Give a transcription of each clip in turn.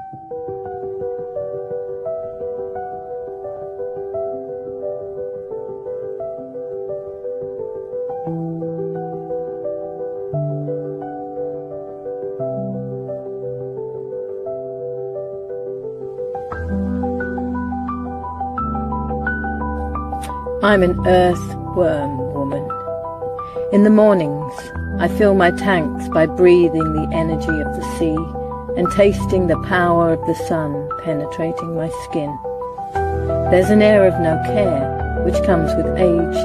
I'm an earthworm woman. In the mornings, I fill my tanks by breathing the energy of the sea and tasting the power of the sun penetrating my skin. There's an air of no care, which comes with age,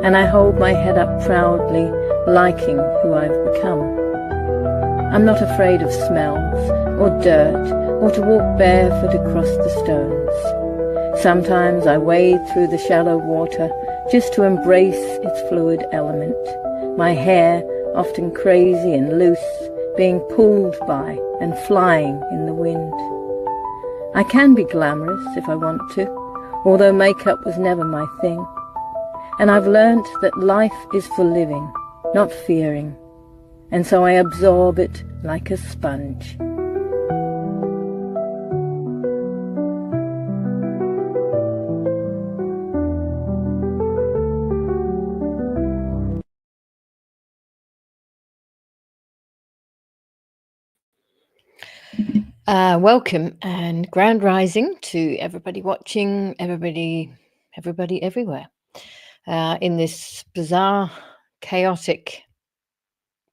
and I hold my head up proudly, liking who I've become. I'm not afraid of smells, or dirt, or to walk barefoot across the stones. Sometimes I wade through the shallow water just to embrace its fluid element, my hair often crazy and loose, being pulled by and flying in the wind. I can be glamorous if I want to, although makeup was never my thing. And I've learnt that life is for living, not fearing, and so I absorb it like a sponge. Welcome and grand rising to everybody watching, everybody everywhere. In this bizarre, chaotic,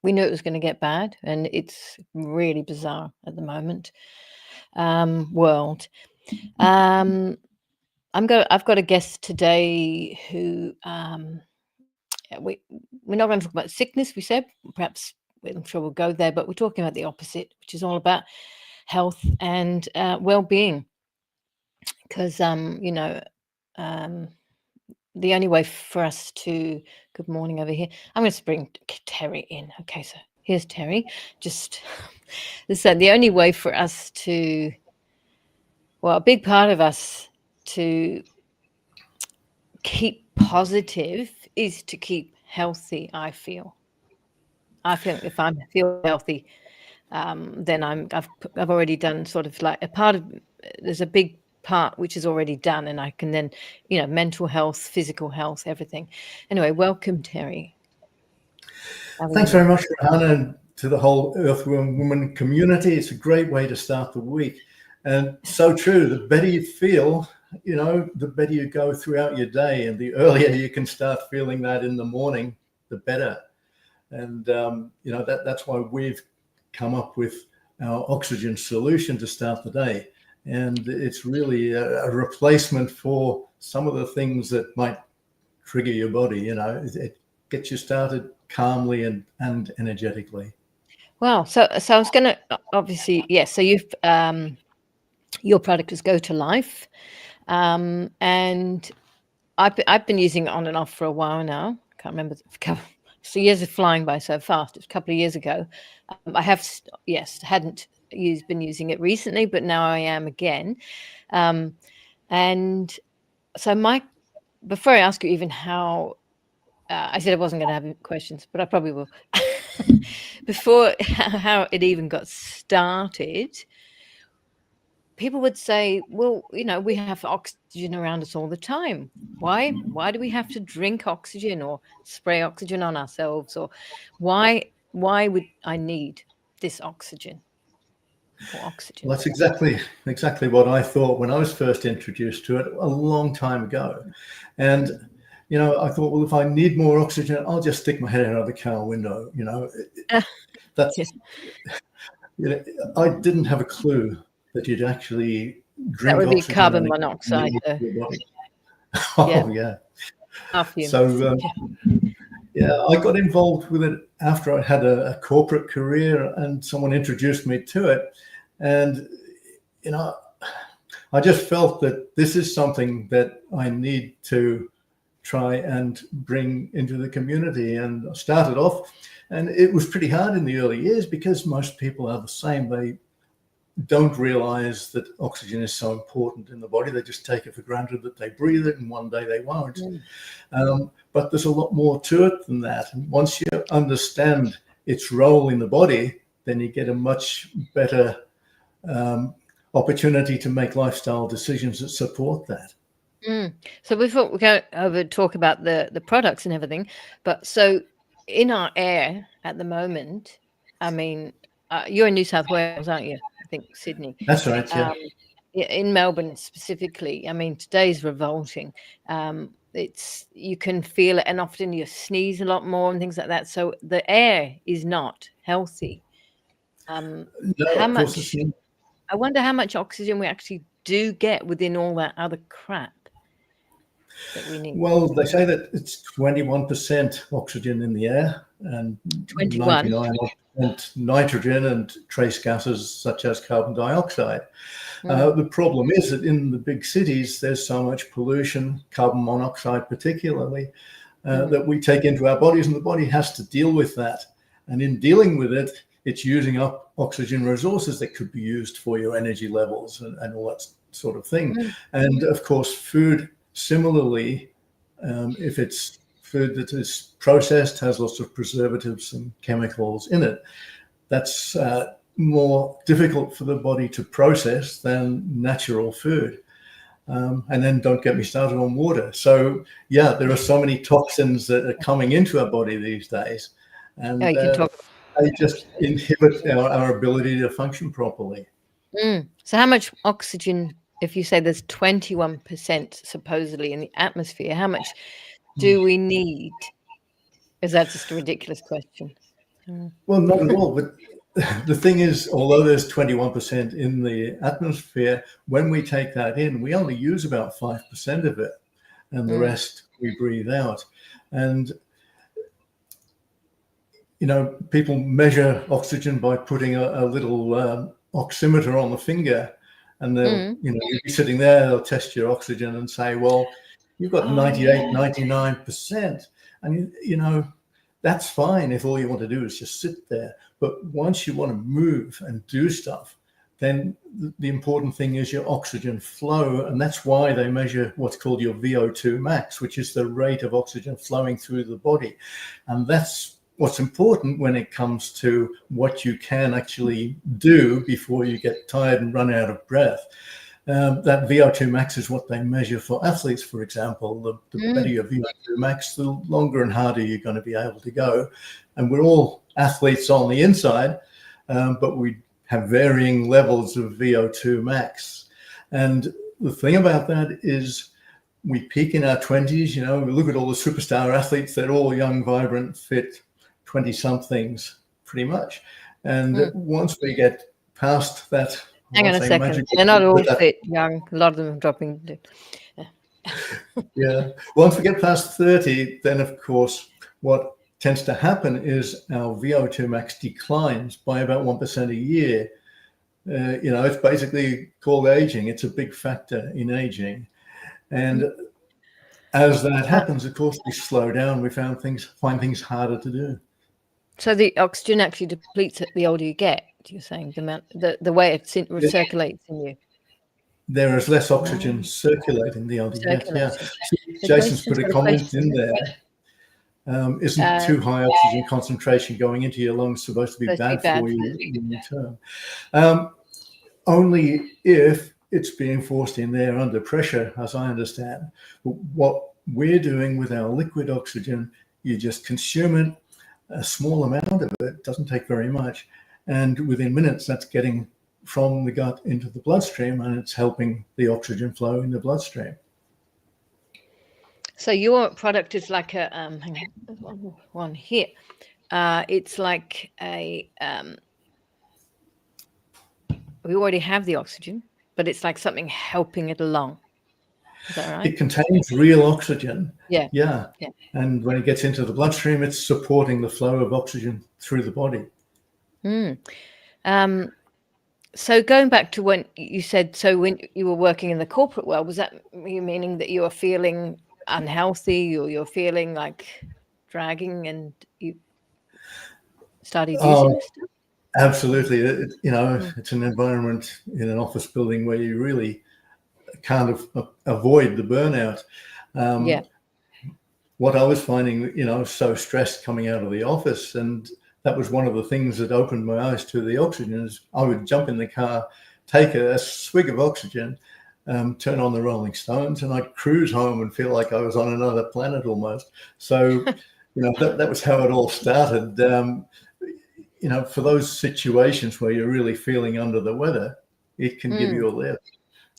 we knew it was going to get bad, and it's really bizarre at the moment, world. I've got a guest today who we're not going to talk about sickness, we said. Perhaps I'm sure we'll go there, but we're talking about the opposite, which is all about health and well-being, because the only way for us to, good morning over here, I'm going to bring Terry in. Okay, so here's Terry. Just the only way for us to, well, a big part of us to keep positive is to keep healthy. I feel if I feel healthy, then I've already done sort of like a part of, there's a big part which is already done, and I can then, mental health, physical health, everything. Anyway, welcome, Terry. Thanks very much, Hannah, and to the whole Earthworm Woman community. It's a great way to start the week, and so true. The better you feel, the better you go throughout your day, and the earlier you can start feeling that in the morning, the better. And that's why we've come up with our oxygen solution to start the day. And it's really a replacement for some of the things that might trigger your body. It gets you started calmly and energetically. Well, so I was going to, obviously, yes. So you've your product is Go to Life, and I've been using it on and off for a while now. I can't remember. So years are flying by so fast. It's a couple of years ago. I have, hadn't been using it recently, but now I am again. And so before I ask you even how, I said I wasn't going to have questions, but I probably will. Before how it even got started, people would say, well, we have oxygen around us all the time. Why do we have to drink oxygen or spray oxygen on ourselves? Or why would I need this oxygen? Well, that's exactly what I thought when I was first introduced to it a long time ago. And, I thought, well, if I need more oxygen, I'll just stick my head out of the car window. That's, I didn't have a clue that you'd actually drink. That would be carbon monoxide. Oh, yeah. So, I got involved with it after I had a corporate career, and someone introduced me to it. And, I just felt that this is something that I need to try and bring into the community. And I started off, and it was pretty hard in the early years because most people are the same. They don't realize that oxygen is so important in the body. They just take it for granted that they breathe it, and one day they won't. But there's a lot more to it than that. And once you understand its role in the body, then you get a much better opportunity to make lifestyle decisions that support that. So before we go over talk about the products and everything, but so in our air at the moment, I mean, you're in New South Wales, aren't you? I think Sydney. That's right, yeah. In Melbourne specifically, I mean, today's revolting. It's, you can feel it, and often you sneeze a lot more and things like that. So the air is not healthy. No, How of course much? it's not. I wonder how much oxygen we actually do get within all that other crap that we need. Well, they say that it's 21% oxygen in the air and 21. 99% nitrogen and trace gases such as carbon dioxide. The problem is that in the big cities, there's so much pollution, carbon monoxide particularly, that we take into our bodies, and the body has to deal with that. And in dealing with it, it's using up oxygen resources that could be used for your energy levels and all that sort of thing. And of course, food, similarly, if it's food that is processed, has lots of preservatives and chemicals in it, that's more difficult for the body to process than natural food. And then don't get me started on water. So yeah, there are so many toxins that are coming into our body these days, and you can talk they just inhibit our ability to function properly. So how much oxygen, if you say there's 21% supposedly in the atmosphere, how much do we need? Is that just a ridiculous question? Well, not at all. But the thing is, although there's 21% in the atmosphere, when we take that in, we only use about 5% of it, and the rest we breathe out. And you know, people measure oxygen by putting a little oximeter on the finger, and they'll, you know, you'll be sitting there, they'll test your oxygen and say, well, you've got 98, 99%. And, you know, that's fine if all you want to do is just sit there. But once you want to move and do stuff, then the important thing is your oxygen flow. And that's why they measure what's called your VO2 max, which is the rate of oxygen flowing through the body. And that's what's important when it comes to what you can actually do before you get tired and run out of breath. That VO2 max is what they measure for athletes, for example. The better your VO2 max, the longer and harder you're going to be able to go. And we're all athletes on the inside, but we have varying levels of VO2 max. And the thing about that is we peak in our 20s. You know, we look at all the superstar athletes, they're all young, vibrant, fit 20-somethings pretty much. And once we get past that, hang on a second, they're not all fit, young. A lot of them are dropping. Yeah, once we get past 30, then of course what tends to happen is our VO2 max declines by about 1% a year. You know, it's basically called aging. It's a big factor in aging. And as that happens, of course, we slow down. We find things harder to do. So the oxygen actually depletes the older you get. You're saying the way it circulates in you. There is less oxygen circulating the older you get. Yeah. So Jason's put a comment in there. Isn't too high oxygen concentration going into your lungs supposed to be bad for you in return? Only if it's being forced in there under pressure, as I understand. But what we're doing with our liquid oxygen, you just consume it. A small amount of it, doesn't take very much, and within minutes that's getting from the gut into the bloodstream, and it's helping the oxygen flow in the bloodstream. So your product is like a hang on, one here. It's like a we already have the oxygen, but it's like something helping it along. Is that right? It contains real oxygen. Yeah. And when it gets into the bloodstream, it's supporting the flow of oxygen through the body. So going back to when you said, so when you were working in the corporate world, was that you meaning that you were feeling unhealthy, or you're feeling like dragging, and you started using this stuff? Absolutely. You know, it's an environment in an office building where you really can't avoid the burnout. What I was finding, you know, I was so stressed coming out of the office, and that was one of the things that opened my eyes to the oxygen. Is I would jump in the car, take a swig of oxygen, turn on the Rolling Stones, and I'd cruise home and feel like I was on another planet almost. So, that was how it all started. For those situations where you're really feeling under the weather, it can give you a lift.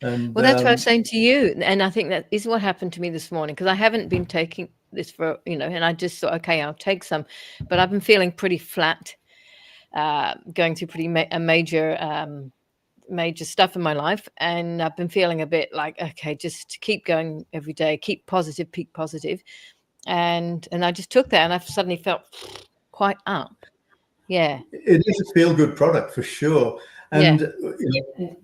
And well, that's what I was saying to you. And I think that is what happened to me this morning, because I haven't been taking this for, and I just thought, okay, I'll take some. But I've been feeling pretty flat, going through pretty major stuff in my life. And I've been feeling a bit like, okay, just keep going every day, keep positive, peak positive. And I just took that and I suddenly felt quite up. Yeah. It is a feel-good product for sure. And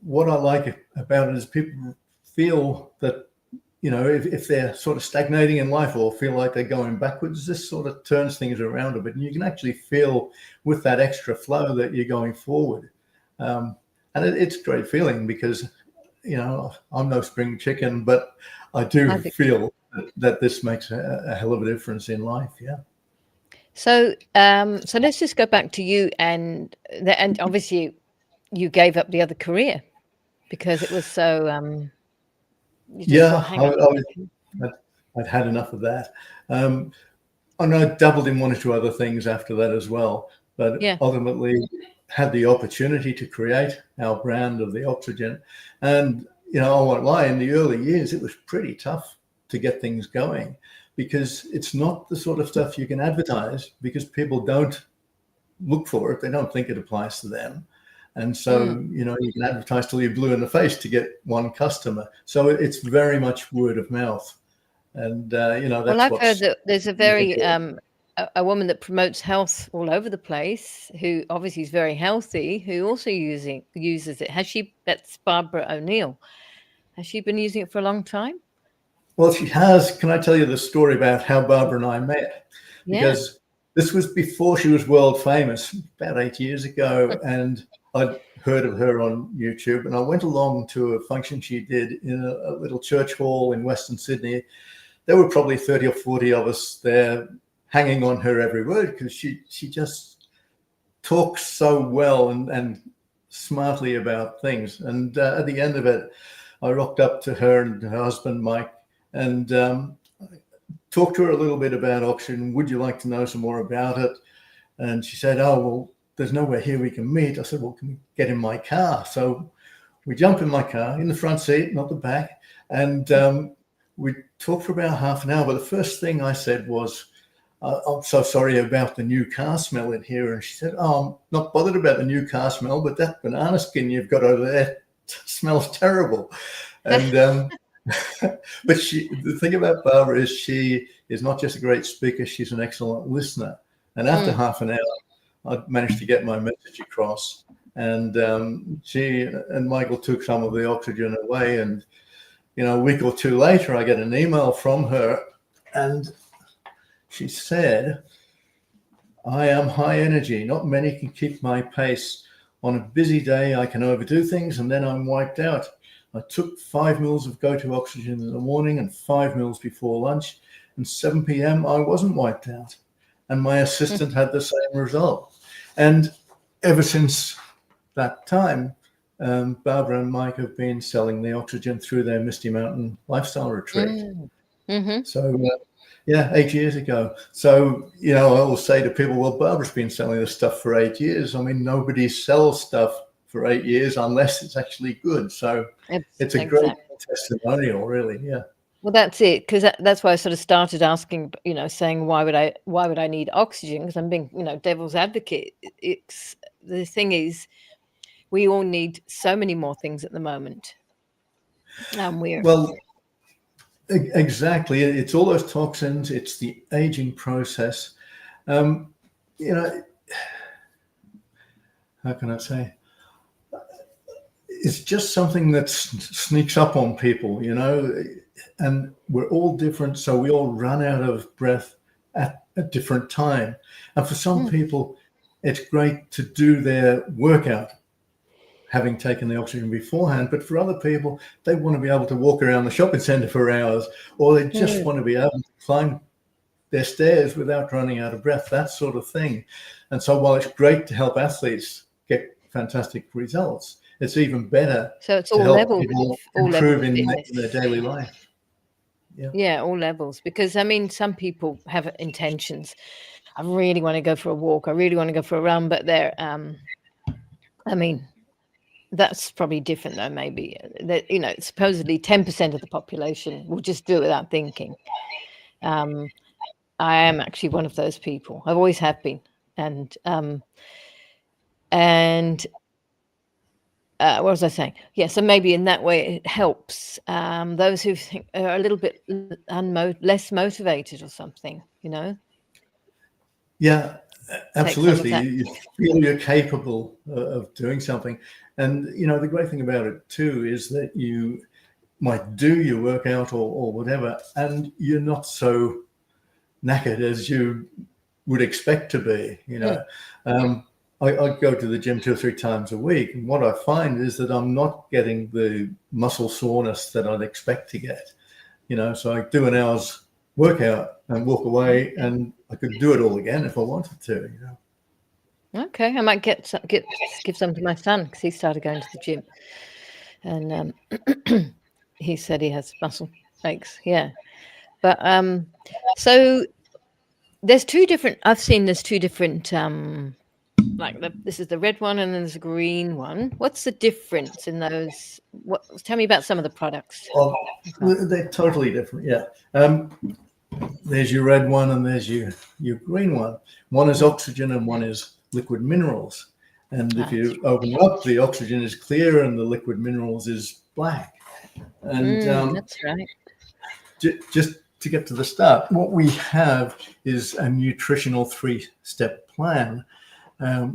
what I like about it is people feel that, if they're sort of stagnating in life or feel like they're going backwards, this sort of turns things around a bit. And you can actually feel with that extra flow that you're going forward. And it's a great feeling because, I'm no spring chicken, but I do feel that this makes a hell of a difference in life. Yeah. So let's just go back to you, and obviously you gave up the other career because it was so. I'd had enough of that. And I dabbled in one or two other things after that as well, but ultimately had the opportunity to create our brand of the oxygen. And I won't lie, in the early years it was pretty tough to get things going, because it's not the sort of stuff you can advertise, because people don't look for it. They don't think it applies to them. And so, you can advertise till you're blue in the face to get one customer. So it's very much word of mouth. And, that's well, I've heard that there's a very, a woman that promotes health all over the place, who obviously is very healthy, who also uses it. That's Barbara O'Neill. Has she been using it for a long time? Well, she has. Can I tell you the story about how Barbara and I met? Because this was before she was world famous, about 8 years ago. And I'd heard of her on YouTube. And I went along to a function she did in a little church hall in Western Sydney. There were probably 30 or 40 of us there hanging on her every word, because she just talks so well and smartly about things. And at the end of it, I rocked up to her and her husband, Mike, and talked to her a little bit about oxygen. Would you like to know some more about it? And she said, oh, well, there's nowhere here we can meet. I said, well, can we get in my car? So we jumped in my car, in the front seat, not the back. And we talked for about half an hour. But the first thing I said was, I'm so sorry about the new car smell in here. And she said, oh, I'm not bothered about the new car smell, but that banana skin you've got over there smells terrible. And but the thing about Barbara is she is not just a great speaker, she's an excellent listener. And after half an hour, I managed to get my message across. And she and Michael took some of the oxygen away. And, a week or two later, I get an email from her. And she said, I am high energy. Not many can keep my pace. On a busy day, I can overdo things and then I'm wiped out. I took 5 mils of go-to oxygen in the morning and 5 mils before lunch. And 7 p.m., I wasn't wiped out. And my assistant had the same result. And ever since that time, Barbara and Mike have been selling the oxygen through their Misty Mountain lifestyle retreat. So, 8 years ago. So, I always say to people, well, Barbara's been selling this stuff for 8 years. I mean, nobody sells stuff for 8 years unless it's actually good. So it's a great testimonial, really. Yeah. Well, that's it, because that's why I sort of started asking, saying why would I need oxygen? Because I'm being, devil's advocate. The thing is, we all need so many more things at the moment. Well, exactly. It's all those toxins. It's the aging process. How can I say? It's just something that sneaks up on people, and we're all different. So we all run out of breath at a different time. And for some people, it's great to do their workout, having taken the oxygen beforehand. But for other people, they want to be able to walk around the shopping center for hours, or they just want to be able to climb their stairs without running out of breath, that sort of thing. And so while it's great to help athletes get fantastic results, it's even better. So it's to all help levels, people all levels improve of in fitness. their daily life. Yeah, all levels. Because I mean, some people have intentions. I really want to go for a walk. I really want to go for a run, but they're, I mean, that's probably different though. Maybe that, you know, supposedly 10% of the population will just do it without thinking. I am actually one of those people. I've always have been, and what was I saying? Yeah, so maybe in that way it helps those who think are a little bit less motivated or something, you know? Yeah, Take some of absolutely. that. You feel you're capable of doing something. And, you know, the great thing about it too is that you might do your workout or whatever, and you're not so knackered as you would expect to be, you know. I go to the gym 2 or 3 times a week, and what I find is that I'm not getting the muscle soreness that I'd expect to get, you know. So I do an hour's workout and walk away, and I could do it all again if I wanted to, you know. Okay, I might give some to my son because he started going to the gym, and he said he has muscle aches. Yeah, but so there's two different. I've seen there's two different. Like this is the red one, and then there's a green one. What's the difference in those? Tell me about some of the products. Well, they're totally different, yeah. There's your red one and there's your green one. One is oxygen and one is liquid minerals. And if you open it up, the oxygen is clear and the liquid minerals is black. And that's right. Just to get to the start, what we have is a nutritional 3-step plan,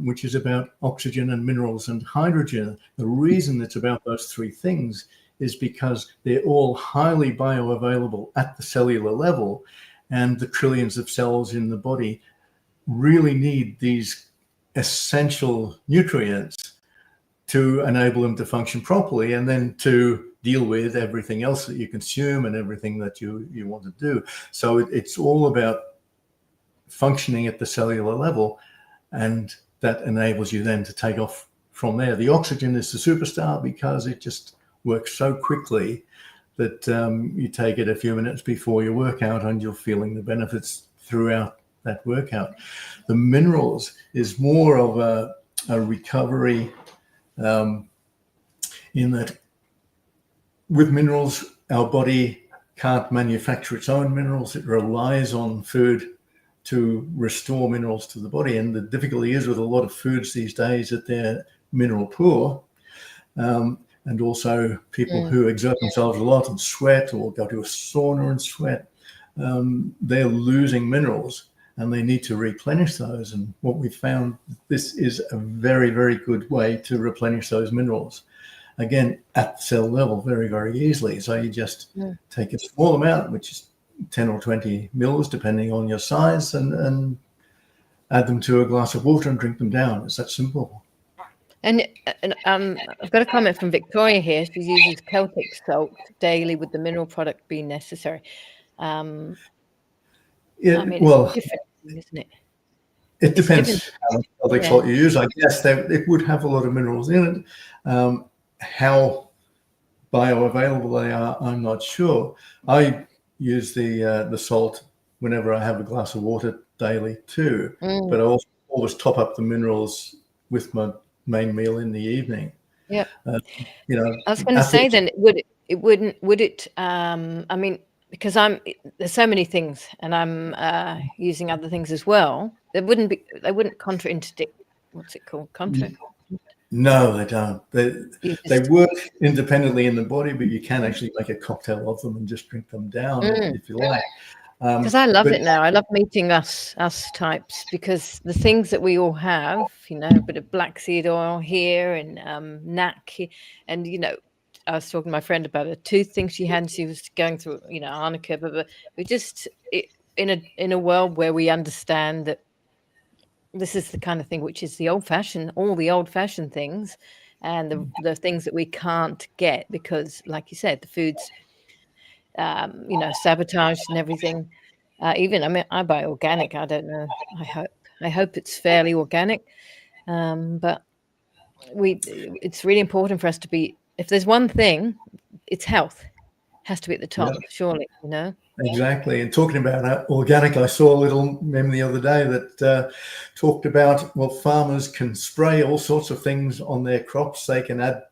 which is about oxygen and minerals and hydrogen. The reason it's about those 3 things is because they're all highly bioavailable at the cellular level, and the trillions of cells in the body really need these essential nutrients to enable them to function properly and then to deal with everything else that you consume and everything that you want to do. So it's all about functioning at the cellular level, and that enables you then to take off from there. The oxygen is the superstar because it just works so quickly that you take it a few minutes before your workout and you're feeling the benefits throughout that workout. The minerals is more of a recovery in that with minerals, our body can't manufacture its own minerals. It relies on food to restore minerals to the body. And the difficulty is with a lot of foods these days that they're mineral poor. And also people who exert themselves a lot and sweat or go to a sauna and sweat, they're losing minerals and they need to replenish those. And what we found, this is a very, very good way to replenish those minerals. Again, at the cell level, very, very easily. So you just take a small amount, which is 10 or 20 mils, depending on your size, and add them to a glass of water and drink them down. It's that simple. And I've got a comment from Victoria here. She uses Celtic salt daily with the mineral product being necessary. I mean, well, it's different, isn't it? It depends how much Celtic salt you use. I guess it would have a lot of minerals in it. How bioavailable they are, I'm not sure. I use the salt whenever I have a glass of water daily too, but I also always top up the minerals with my main meal in the evening. Yeah. You know, I was going to say then, would it? I mean, because there's so many things, and I'm using other things as well. They wouldn't contraindict. What's it called? No, they don't. They work independently in the body, but you can actually make a cocktail of them and just drink them down if you like. Because I love it now. I love meeting us types, because the things that we all have, you know, a bit of black seed oil here and NAC, and you know, I was talking to my friend about a tooth thing she had. And she was going through, you know, arnica, but we just in a world where we understand that this is the kind of thing which is all the old fashioned things, and the things that we can't get because, like you said, the food's you know, sabotaged and everything. Even, I mean, I buy organic. I don't know. I hope it's fairly organic. But it's really important for us to be, if there's one thing, it's health has to be at the top, surely, you know. Exactly. And talking about organic, I saw a little meme the other day that talked about, well, farmers can spray all sorts of things on their crops. They can add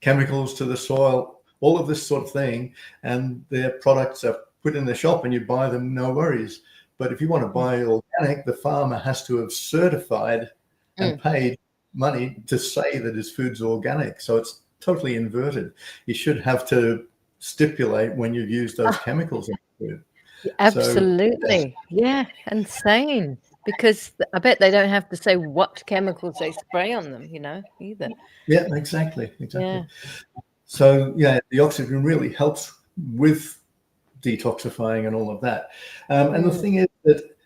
chemicals to the soil, all of this sort of thing, and their products are put in the shop and you buy them, no worries. But if you want to buy organic, the farmer has to have certified and paid money to say that his food's organic. So it's totally inverted. You should have to stipulate when you use those chemicals in food. Absolutely. So, yeah, insane. Because I bet they don't have to say what chemicals they spray on them, you know, either. Yeah, exactly. Yeah. So, yeah, the oxygen really helps with detoxifying and all of that. And the thing is that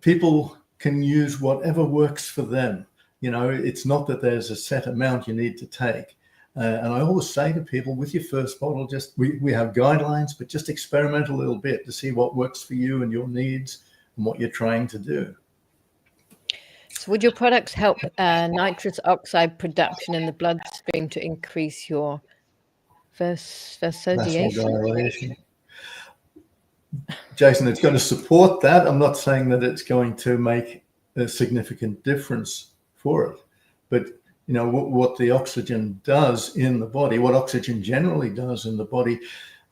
people can use whatever works for them. You know, it's not that there's a set amount you need to take. And I always say to people, with your first bottle, just we have guidelines, but just experiment a little bit to see what works for you and your needs and what you're trying to do. So would your products help nitrous oxide production in the bloodstream to increase your vasodilation? Jason, it's going to support that. I'm not saying that it's going to make a significant difference for it, but you know what the oxygen does in the body, what oxygen generally does in the body.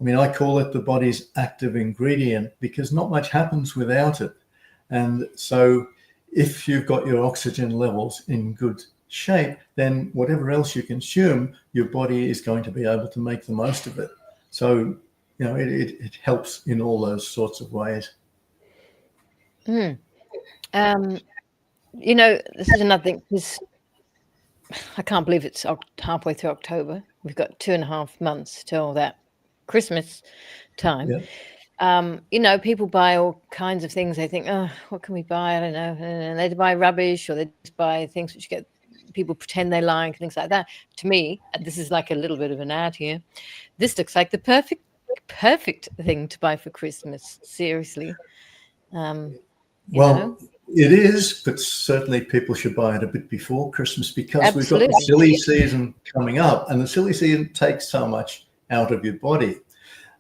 I mean, I call it the body's active ingredient because not much happens without it. And so if you've got your oxygen levels in good shape, then whatever else you consume, your body is going to be able to make the most of it. So, you know, it helps in all those sorts of ways. You know, this is another thing. I can't believe it's halfway through October. We've got 2.5 months till that Christmas time. Yeah. You know, people buy all kinds of things. They think, oh, what can we buy? I don't know. And they buy rubbish, or they just buy things which people pretend they like, things like that. To me, this is like a little bit of an ad here. This looks like the perfect thing to buy for Christmas. Seriously. You know? It is, but certainly people should buy it a bit before Christmas because we've got the silly season coming up, and the silly season takes so much out of your body.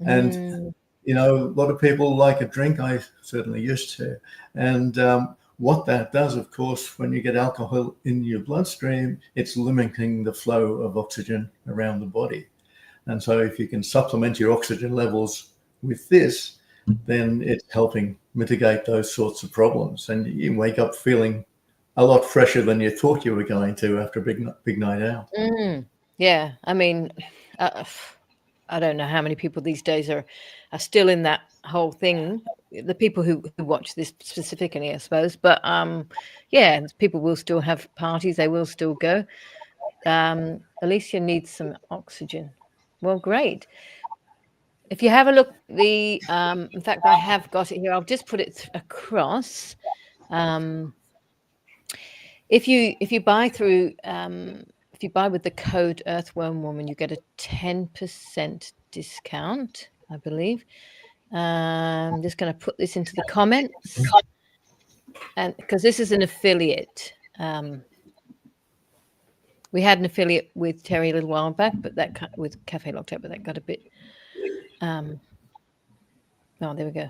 And, you know, a lot of people like a drink. I certainly used to. And what that does, of course, when you get alcohol in your bloodstream, it's limiting the flow of oxygen around the body. And so if you can supplement your oxygen levels with this, then it's helping mitigate those sorts of problems. And you wake up feeling a lot fresher than you thought you were going to after a big night out. Yeah. I mean, I don't know how many people these days are still in that whole thing. The people who watch this specifically, I suppose. But yeah, people will still have parties. They will still go. Alicia needs some oxygen. Well, great. If you have a look, in fact, I have got it here. I'll just put it across. If you buy through, if you buy with the code earthwormwoman, you get a 10% discount, I believe. I'm just going to put this into the comments, and because this is an affiliate. We had an affiliate with Terry a little while back, but with Cafe Locked Up, but that got a bit. Oh, there we go.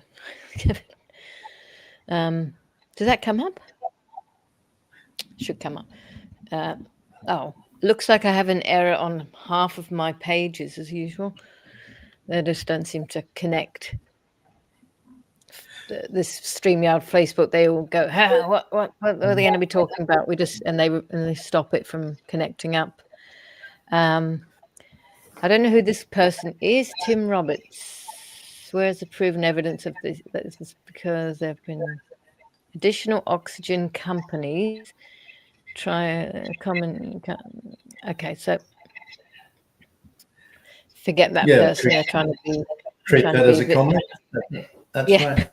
Does that come up? Should come up. Oh, looks like I have an error on half of my pages as usual. They just don't seem to connect. This StreamYard, Facebook, they all go, what are they going to be talking about? And they stop it from connecting up. I don't know who this person is. Tim Roberts. Where's the proven evidence of this? This is because there have been additional oxygen companies Okay, so forget that person. They're trying to be. Treat that as a comment. That's right.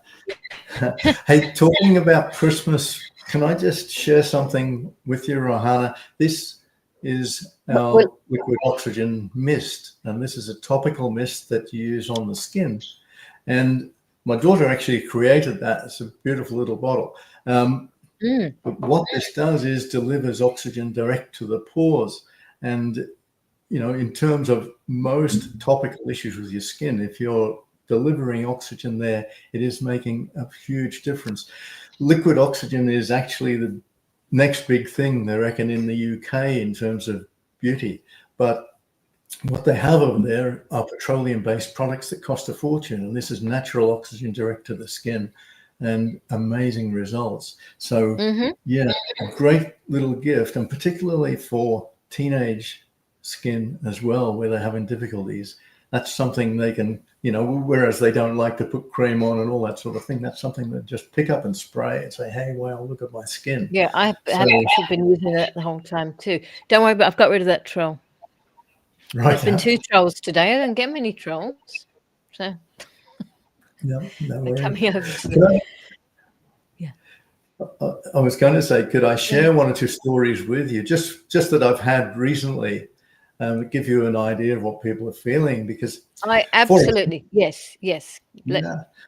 Hey, talking about Christmas, can I just share something with you, Rohana? This is our liquid oxygen mist, and this is a topical mist that you use on the skin. And my daughter actually created that. It's a beautiful little bottle. But what this does is delivers oxygen direct to the pores. And, in terms of most topical issues with your skin, if you're delivering oxygen there, it is making a huge difference. Liquid oxygen is actually the next big thing, they reckon, in the UK in terms of beauty. But what they have over there are petroleum-based products that cost a fortune, and this is natural oxygen direct to the skin, and amazing results. So, yeah, a great little gift, and particularly for teenage skin as well, where they're having difficulties. That's something they can, whereas they don't like to put cream on and all that sort of thing, that's something that just pick up and spray and say, hey, wow, look at my skin. Yeah, I've actually been using it the whole time too. Don't worry, but I've got rid of that troll. Right. There's been 2 trolls today. I don't get many trolls. So no they're coming over to the... Yeah. I was going to say, could I share 1 or 2 stories with you, just that I've had recently, give you an idea of what people are feeling? Because I absolutely, yes. Go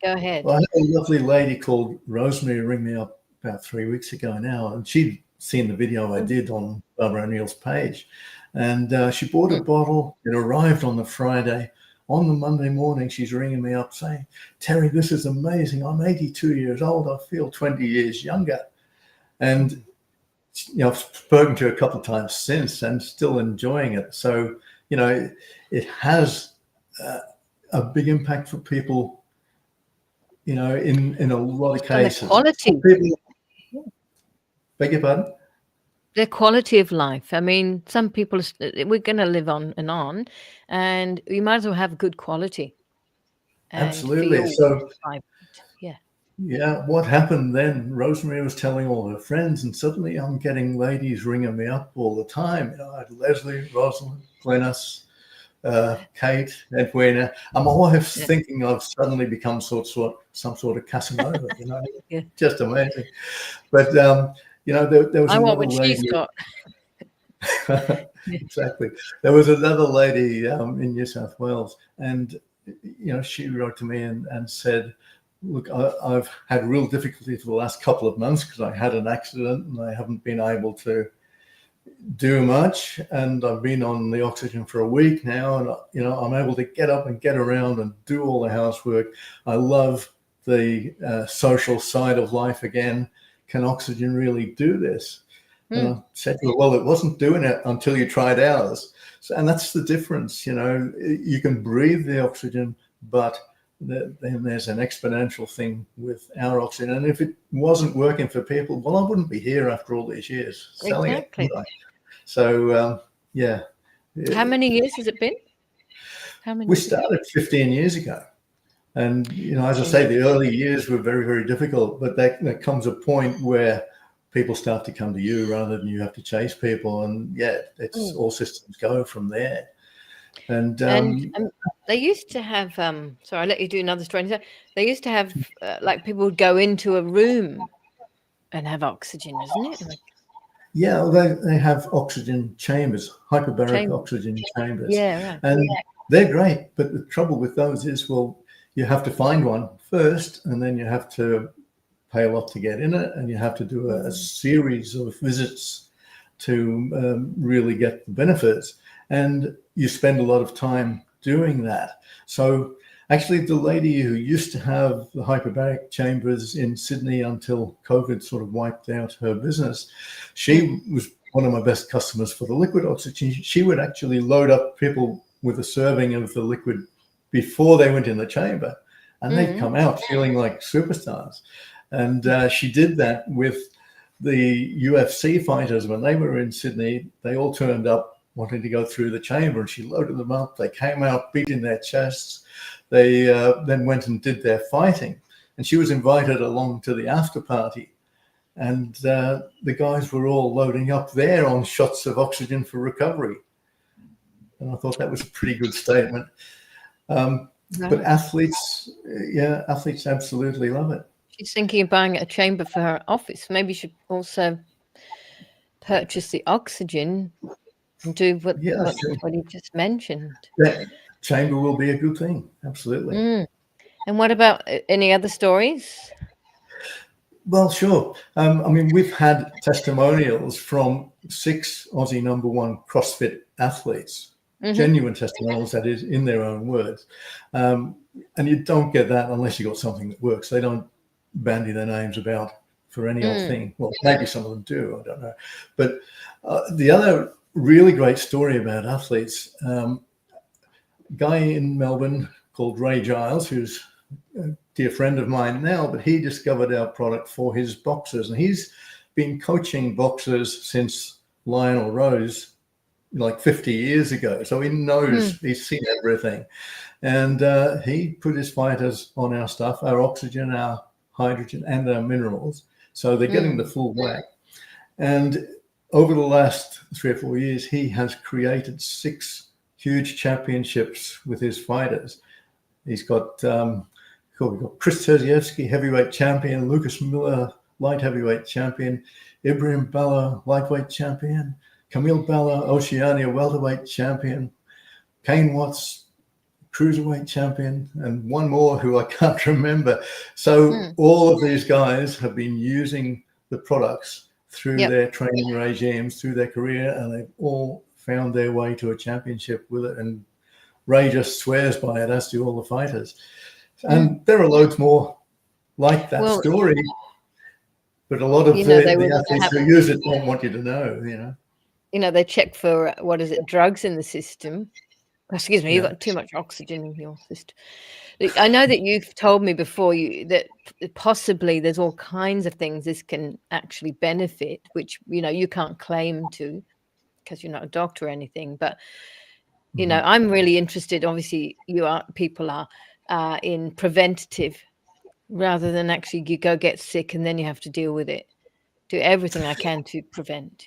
ahead. Well, I had a lovely lady called Rosemary ring me up about 3 weeks ago now, and she'd seen the video I did on Barbara O'Neill's page, and she bought a bottle. It arrived on the Friday. On the Monday morning, she's ringing me up saying, Terry, this is amazing. I'm 82 years old. I feel 20 years younger. And, I've spoken to her a couple of times since and still enjoying it. So, it has a big impact for people, in a lot of cases. The quality. Beg your pardon? The quality of life. I mean, some people, we're going to live on, and you might as well have good quality. Absolutely. So, yeah. Yeah, what happened then? Rosemary was telling all her friends, and suddenly I'm getting ladies ringing me up all the time. I had Leslie, Rosalind, Glenys, Kate, Edwina. I'm always thinking I've suddenly become some sort of Casanova. Just amazing. But there was another lady. She's got. Exactly. There was another lady in New South Wales, and she wrote to me and said, look, I've had real difficulty for the last couple of months because I had an accident and I haven't been able to do much, and I've been on the oxygen for a week now, and I'm able to get up and get around and do all the housework. I love the social side of life again. Can oxygen really do this? And I said to her, well, it wasn't doing it until you tried ours. So, and that's the difference. You can breathe the oxygen, but then there's an exponential thing with our oxygen. And if it wasn't working for people, well, I wouldn't be here after all these years selling it. So, yeah. How many years has it been? We started 15 years ago. And, as I say, the early years were very, very difficult. But there comes a point where people start to come to you rather than you have to chase people. And, it's all systems go from there. And they used to have, sorry, I'll let you do another story. They used to have, like, people would go into a room and have oxygen, isn't it? Yeah, they have oxygen chambers, hyperbaric oxygen chambers. Yeah, right. And they're great. But the trouble with those is, well, you have to find one first, and then you have to pay a lot to get in it, and you have to do a series of visits to really get the benefits. And you spend a lot of time doing that. So actually, the lady who used to have the hyperbaric chambers in Sydney until COVID sort of wiped out her business, she was one of my best customers for the liquid oxygen. She would actually load up people with a serving of the liquid before they went in the chamber, and they'd come out feeling like superstars. And she did that with the UFC fighters when they were in Sydney. They all turned up wanting to go through the chamber, and she loaded them up. They came out beating their chests. They then went and did their fighting, and she was invited along to the after party. And the guys were all loading up there on shots of oxygen for recovery. And I thought that was a pretty good statement. But athletes absolutely love it. She's thinking of buying a chamber for her office. Maybe she should also purchase the oxygen and do what you just mentioned. That chamber will be a good thing. Absolutely. And what about any other stories? Well, sure. I mean, we've had testimonials from 6 Aussie #1 CrossFit athletes, genuine testimonials, that is, in their own words. And you don't get that unless you've got something that works. They don't bandy their names about for any old thing. Well, maybe some of them do, I don't know. But the other really great story about athletes, a guy in Melbourne called Ray Giles, who's a dear friend of mine now, but he discovered our product for his boxers. And he's been coaching boxers since Lionel Rose, like 50 years ago. So he knows, he's seen everything. And he put his fighters on our stuff, our oxygen, our hydrogen, and our minerals. So they're getting the full whack. And over the last 3 or 4 years, he has created 6 huge championships with his fighters. He's got, we've got Chris Terzievsky, heavyweight champion, Lucas Miller, light heavyweight champion, Ibrahim Bella, lightweight champion, Camille Bella, Oceania welterweight champion, Kane Watts, cruiserweight champion, and one more who I can't remember. So all of these guys have been using the products through their training regimes, through their career, and they've all found their way to a championship with it. And Ray just swears by it, as do all the fighters. And there are loads more like that story. But a lot of the athletes who use it don't want you to know, You know, they check for, drugs in the system. Excuse me, you've got too much oxygen in your system. I know that you've told me before that possibly there's all kinds of things this can actually benefit, which, you can't claim to because you're not a doctor or anything. But, I'm really interested, obviously people are in preventative rather than actually you go get sick and then you have to deal with it. Do everything I can to prevent,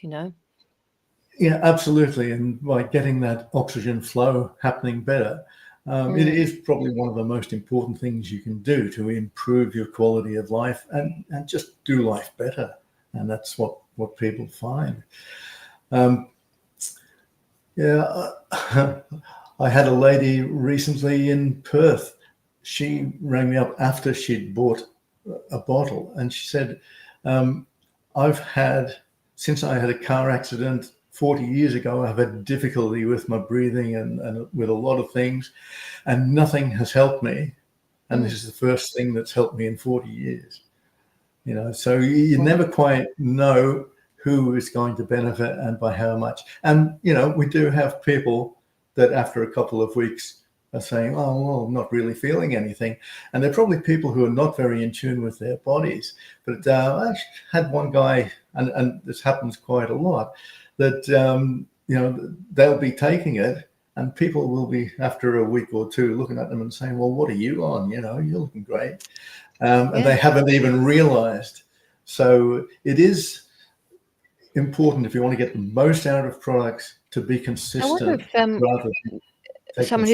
Yeah, absolutely. And by getting that oxygen flow happening better, it is probably one of the most important things you can do to improve your quality of life and just do life better. And that's what people find. I had a lady recently in Perth. She rang me up after she'd bought a bottle, and she said, since I had a car accident 40 years ago, I've had difficulty with my breathing and with a lot of things, and nothing has helped me. And this is the first thing that's helped me in 40 years. So you never quite know who is going to benefit and by how much. And, we do have people that after a couple of weeks are saying, oh, well, I'm not really feeling anything. And they're probably people who are not very in tune with their bodies. But I actually had one guy, and this happens quite a lot, that, they'll be taking it and people will be, after a week or two, looking at them and saying, well, what are you on? You're looking great. And they haven't even realized. So it is important, if you want to get the most out of products, to be consistent rather than someone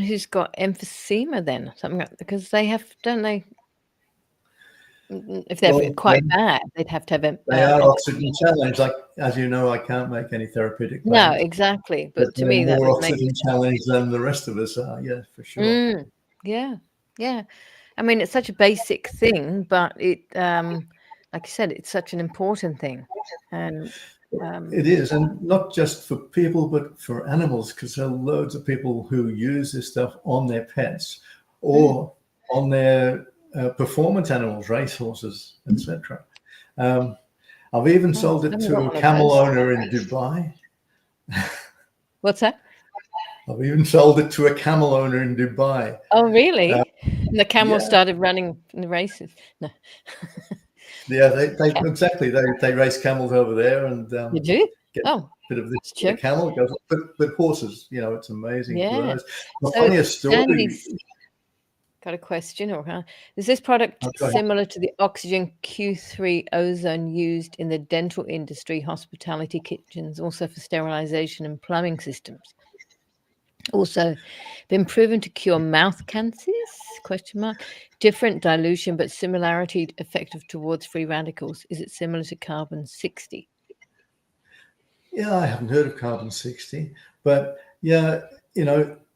who's got emphysema then, something like, because they have, don't they? If they're quite bad, they'd have to have they are oxygen challenged. Like, as you know, I can't make any therapeutic claims. No, exactly. But to me, that more oxygen challenged than the rest of us are. Yeah, for sure. Yeah. I mean, it's such a basic thing, but it, like you said, it's such an important thing. And it is, and not just for people, but for animals, because there are loads of people who use this stuff on their pets or on their performance animals, racehorses, etc. I've even sold it to a camel owner in Dubai. What's that? I've even sold it to a camel owner in Dubai. Oh, really? And the camel started running in the races. No. Yeah, they exactly. They race camels over there, and you do? Get a bit of this camel goes. But horses, it's amazing. Yeah. The funniest story. Got a question, is this product similar to the oxygen Q3 ozone used in the dental industry, hospitality kitchens, also for sterilization and plumbing systems? Also been proven to cure mouth cancers? Different dilution, but similarity effective towards free radicals. Is it similar to carbon 60? Yeah, I haven't heard of carbon 60, but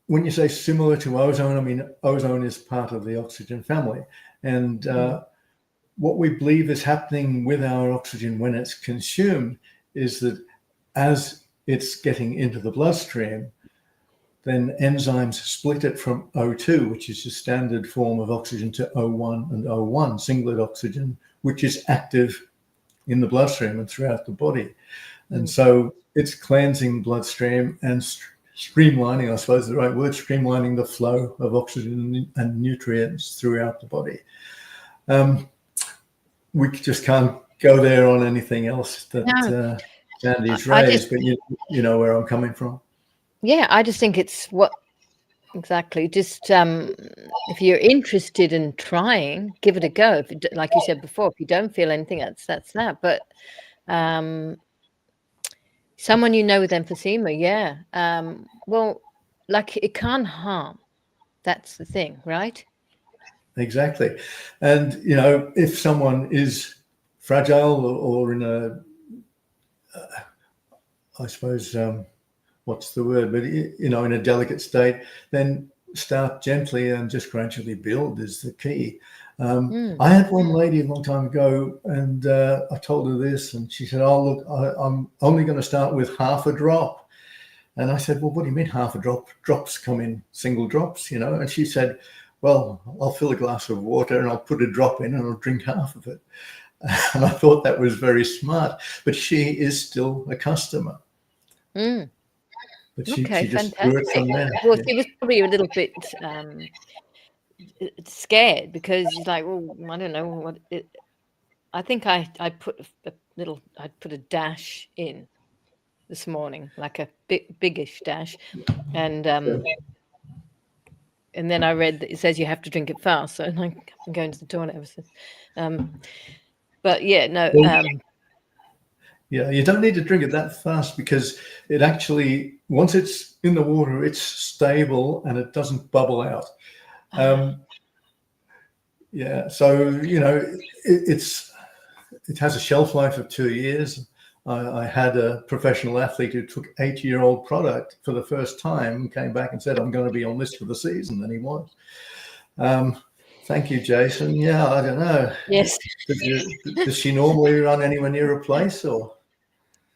when you say similar to ozone, I mean, ozone is part of the oxygen family. And what we believe is happening with our oxygen when it's consumed is that as it's getting into the bloodstream, then enzymes split it from O2, which is the standard form of oxygen, to O1 and O1, singlet oxygen, which is active in the bloodstream and throughout the body. And so it's cleansing the bloodstream and streamlining, I suppose the right word, streamlining the flow of oxygen and nutrients throughout the body. We just can't go there on anything else that Sandy's raised, but you know where I'm coming from. Yeah, I just think it's exactly. Just if you're interested in trying, give it a go. If like you said before, if you don't feel anything, that's that. But someone you know with emphysema, well, like it can't harm. That's the thing, right? Exactly. And, you know, if someone is fragile or in a, I suppose, what's the word, but, you know, in a delicate state, then start gently and just gradually build is the key. I had one lady a long time ago, and I told her this, and she said, oh, look, I'm only going to start with half a drop. And I said, well, what do you mean half a drop? Drops come in single drops, you know? And she said, well, I'll fill a glass of water and I'll put a drop in and I'll drink half of it. And I thought that was very smart, but she is still a customer. But she just grew it from there. Well, she was probably a little bit scared because she's like, well, I don't know what it. I think I put I put a dash in this morning, like a biggish dash, and then I read that it says you have to drink it fast, so I'm going to the toilet ever since. But yeah, no. Yeah, you don't need to drink it that fast because it actually, once it's in the water, it's stable and it doesn't bubble out. Yeah, so, you know, it has a shelf life of 2 years. I had a professional athlete who took 8-year-old product for the first time and came back and said, I'm going to be on this for the season. And he was. Thank you, Jason. Yeah, I don't know. Yes. Does she normally run anywhere near a place, or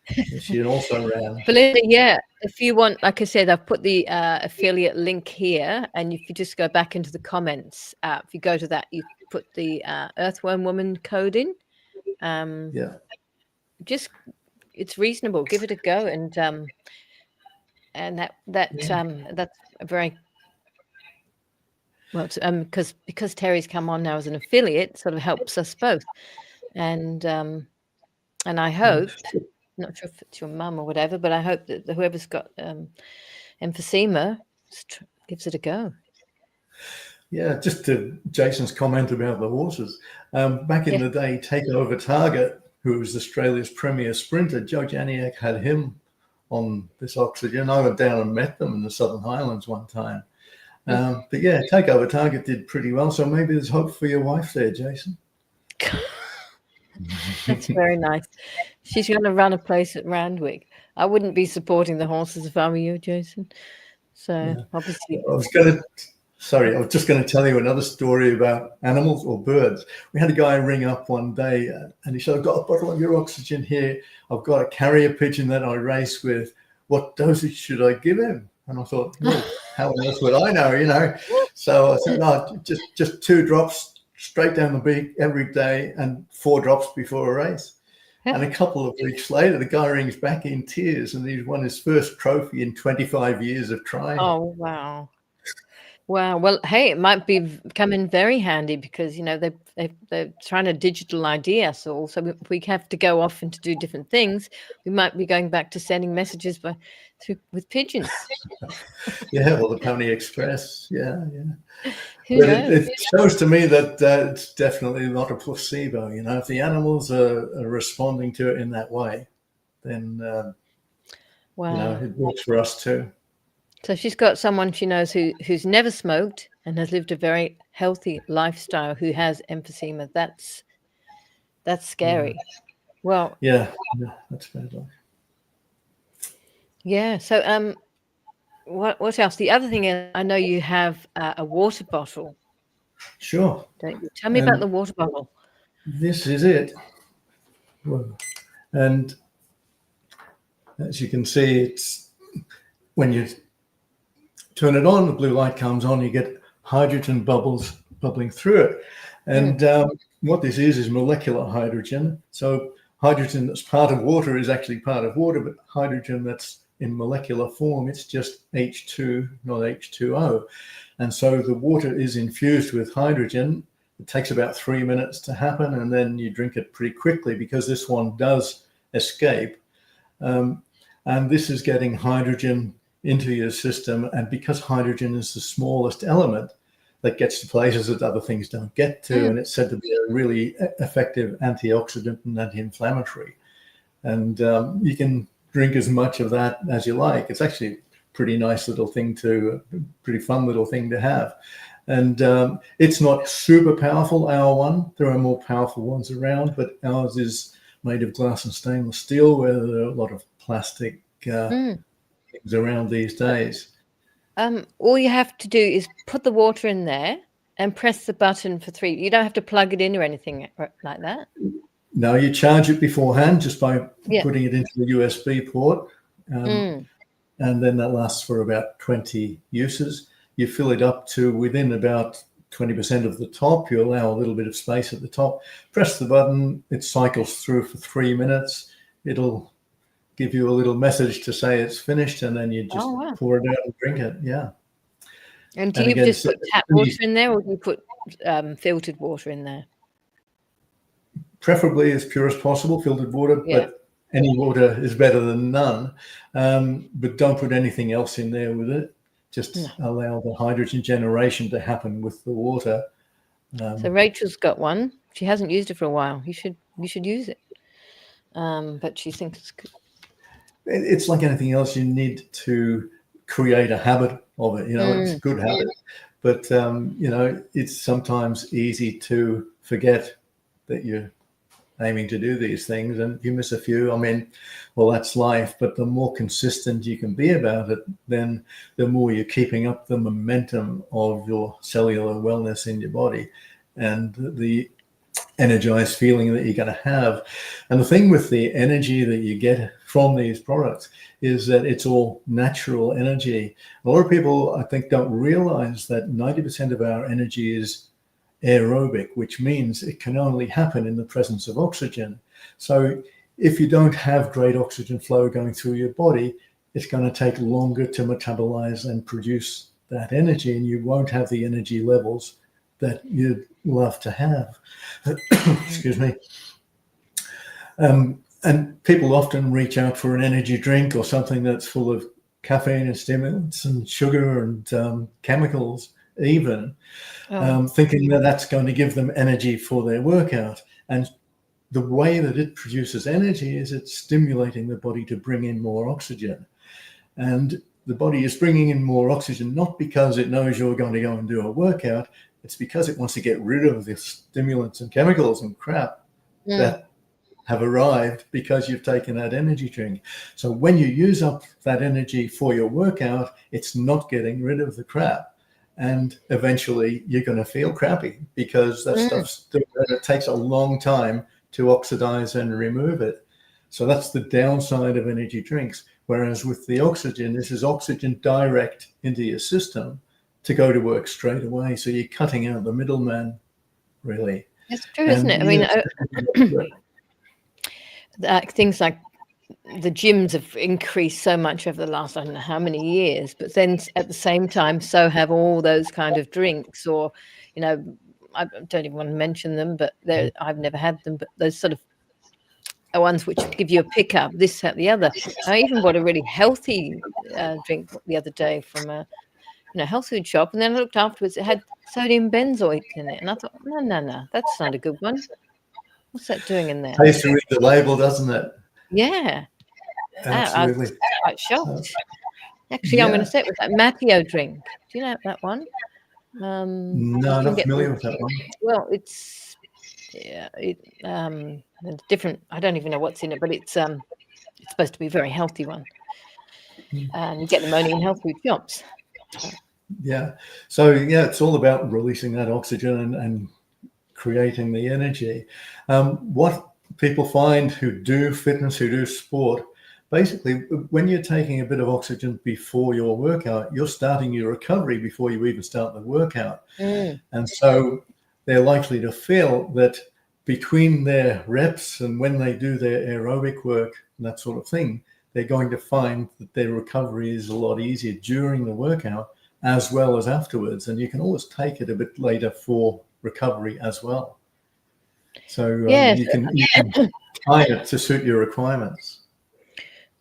is she also ran? Belinda, yeah. If you want, like I said, I've put the affiliate link here, and if you just go back into the comments, if you go to that, you put the Earthworm Woman code in. Yeah. Just, it's reasonable. Give it a go, and that's a very well, because Terry's come on now as an affiliate, sort of helps us both, and I hope, not sure if it's your mum or whatever, but I hope that whoever's got emphysema gives it a go. Yeah, just to Jason's comment about the horses. Back in the day, Takeover Target, who was Australia's premier sprinter, Joe Janiak had him on this oxygen. I went down and met them in the Southern Highlands one time. But yeah, Takeover Target did pretty well. So maybe there's hope for your wife there, Jason. That's very nice. She's going to run a place at Randwick. I wouldn't be supporting the horses if I were you, Jason. So obviously, I was just going to tell you another story about animals or birds. We had a guy ring up one day and he said, I've got a bottle of your oxygen here. I've got a carrier pigeon that I race with. What dosage should I give him? And I thought, well, how on earth would I know, you know? So I said, no, just 2 drops straight down the beak every day and 4 drops before a race. And a couple of weeks later, the guy rings back in tears and he's won his first trophy in 25 years of trying. Oh, wow. Wow. Well, hey, it might be coming very handy because, you know, they're trying to digital ID us all. So if we have to go off and to do different things, we might be going back to sending messages with pigeons. Yeah, well, the Pony Express. Yeah. But it shows to me that it's definitely not a placebo. You know, if the animals are responding to it in that way, then, you know, it works for us too. So she's got someone she knows who's never smoked and has lived a very healthy lifestyle who has emphysema. That's scary. Well, yeah, that's bad luck. Yeah. So what else? The other thing is, I know you have a water bottle. Sure. Don't you? Tell me about the water bottle. this is it. Whoa. And as you can see, it's when you turn it on, the blue light comes on, you get hydrogen bubbles bubbling through it. And what this is molecular hydrogen. So hydrogen that's part of water is actually part of water, but hydrogen that's in molecular form, it's just H2, not H2O. And so the water is infused with hydrogen. It takes about 3 minutes to happen, and then you drink it pretty quickly because this one does escape. And this is getting hydrogen into your system. And because hydrogen is the smallest element, that gets to places that other things don't get to. And it's said to be a really effective antioxidant and anti-inflammatory. And you can drink as much of that as you like. It's actually a pretty nice little thing pretty fun little thing to have. And it's not super powerful, our one. There are more powerful ones around, but ours is made of glass and stainless steel, where there are a lot of plastic things around these days. All you have to do is put the water in there and press the button for 3. You don't have to plug it in or anything like that. No, you charge it beforehand just by putting it into the USB port. And then that lasts for about 20 uses. You fill it up to within about 20% of the top. You allow a little bit of space at the top. Press the button. It cycles through for 3 minutes. It'll give you a little message to say it's finished, and then you just pour it out and drink it. Yeah. And do you just put tap water in there, or do you put filtered water in there? Preferably as pure as possible, filtered water, but any water is better than none. But don't put anything else in there with it. Just allow the hydrogen generation to happen with the water. So Rachel's got one. She hasn't used it for a while. You should use it. But she thinks it's good. It's like anything else. You need to create a habit of it. It's a good habit. But, it's sometimes easy to forget that you're aiming to do these things. And if you miss a few, that's life. But the more consistent you can be about it, then the more you're keeping up the momentum of your cellular wellness in your body and the energized feeling that you're going to have. And the thing with the energy that you get from these products is that it's all natural energy. A lot of people, I think, don't realize that 90% of our energy is aerobic, which means it can only happen in the presence of oxygen. So if you don't have great oxygen flow going through your body, it's going to take longer to metabolize and produce that energy, and you won't have the energy levels that you'd love to have. Excuse me. And people often reach out for an energy drink or something that's full of caffeine and stimulants and sugar and chemicals even, thinking that that's going to give them energy for their workout. And the way that it produces energy is it's stimulating the body to bring in more oxygen. And the body is bringing in more oxygen, not because it knows you're going to go and do a workout. It's because it wants to get rid of the stimulants and chemicals and crap that have arrived because you've taken that energy drink. So when you use up that energy for your workout, it's not getting rid of the crap. And eventually you're going to feel crappy because that stuff's, it takes a long time to oxidize and remove it. So that's the downside of energy drinks. Whereas with the oxygen, this is oxygen direct into your system to go to work straight away. So you're cutting out the middleman, really. It's true, isn't it? I mean, things like the gyms have increased so much over the last, I don't know how many years, but then at the same time, so have all those kind of drinks, or, I don't even want to mention them, but I've never had them, but those sort of ones which give you a pickup, this, that, the other. I even bought a really healthy drink the other day from a health food shop, and then I looked afterwards, it had sodium benzoate in it, and I thought, no, that's not a good one. What's that doing in there? Takes to read the label, doesn't it? Yeah. Absolutely. I was quite shocked. Actually, I'm going to say it was that Matteo drink. Do you know that one? No, not familiar with that one. Well, it's different. I don't even know what's in it, but it's supposed to be a very healthy one. And you get them only in health food shops. Yeah. So, it's all about releasing that oxygen and creating the energy. What people find who do fitness, who do sport, basically, when you're taking a bit of oxygen before your workout, you're starting your recovery before you even start the workout. And so they're likely to feel that between their reps and when they do their aerobic work and that sort of thing, they're going to find that their recovery is a lot easier during the workout as well as afterwards. And you can always take it a bit later for recovery as well. So you can time it to suit your requirements.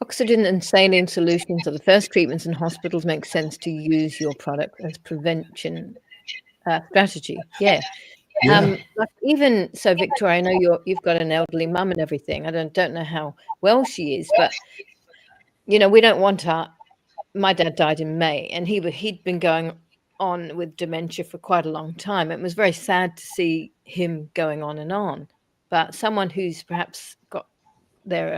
Oxygen and saline solutions are the first treatments in hospitals. Makes sense to use your product as prevention strategy. Yeah. Like even so, Victoria, I know you've got an elderly mum and everything. I don't know how well she is, but we don't want her. My dad died in May, and he'd been going on with dementia for quite a long time. It was very sad to see him going on and on. But someone who's perhaps got their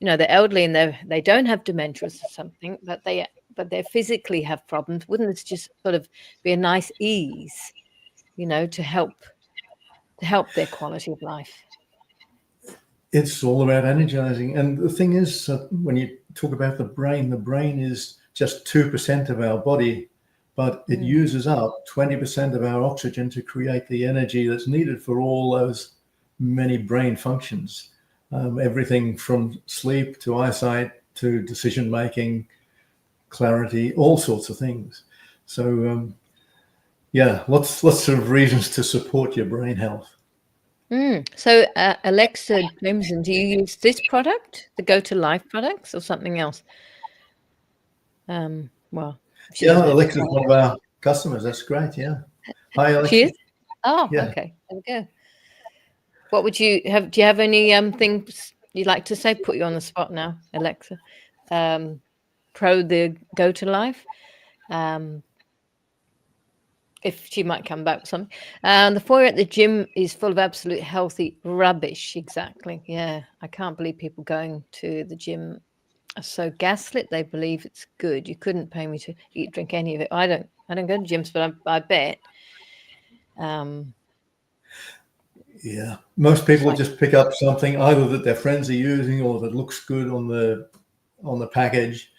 they're elderly and they don't have dementia or something, but they physically have problems. Wouldn't this just sort of be a nice ease, to help their quality of life? It's all about energizing. And the thing is, when you talk about the brain is just 2% of our body, but it uses up 20% of our oxygen to create the energy that's needed for all those many brain functions. Everything from sleep to eyesight to decision making, clarity, all sorts of things. So lots of reasons to support your brain health. So Alexa Jameson, do you use this product, the Go to Life products, or something else? Alexa's one of our customers. That's great. Yeah. Hi, Alexa. She is? Oh, yeah. Okay. There we go. What would you have? Do you have any things you'd like to say? Put you on the spot now, Alexa. Pro the Go to Life. If she might come back with something. The foyer at the gym is full of absolute healthy rubbish. Exactly. Yeah. I can't believe people going to the gym are so gaslit. They believe it's good. You couldn't pay me to eat, drink any of it. I don't go to gyms, but I bet. Yeah, most people just pick up something either that their friends are using or that looks good on the package,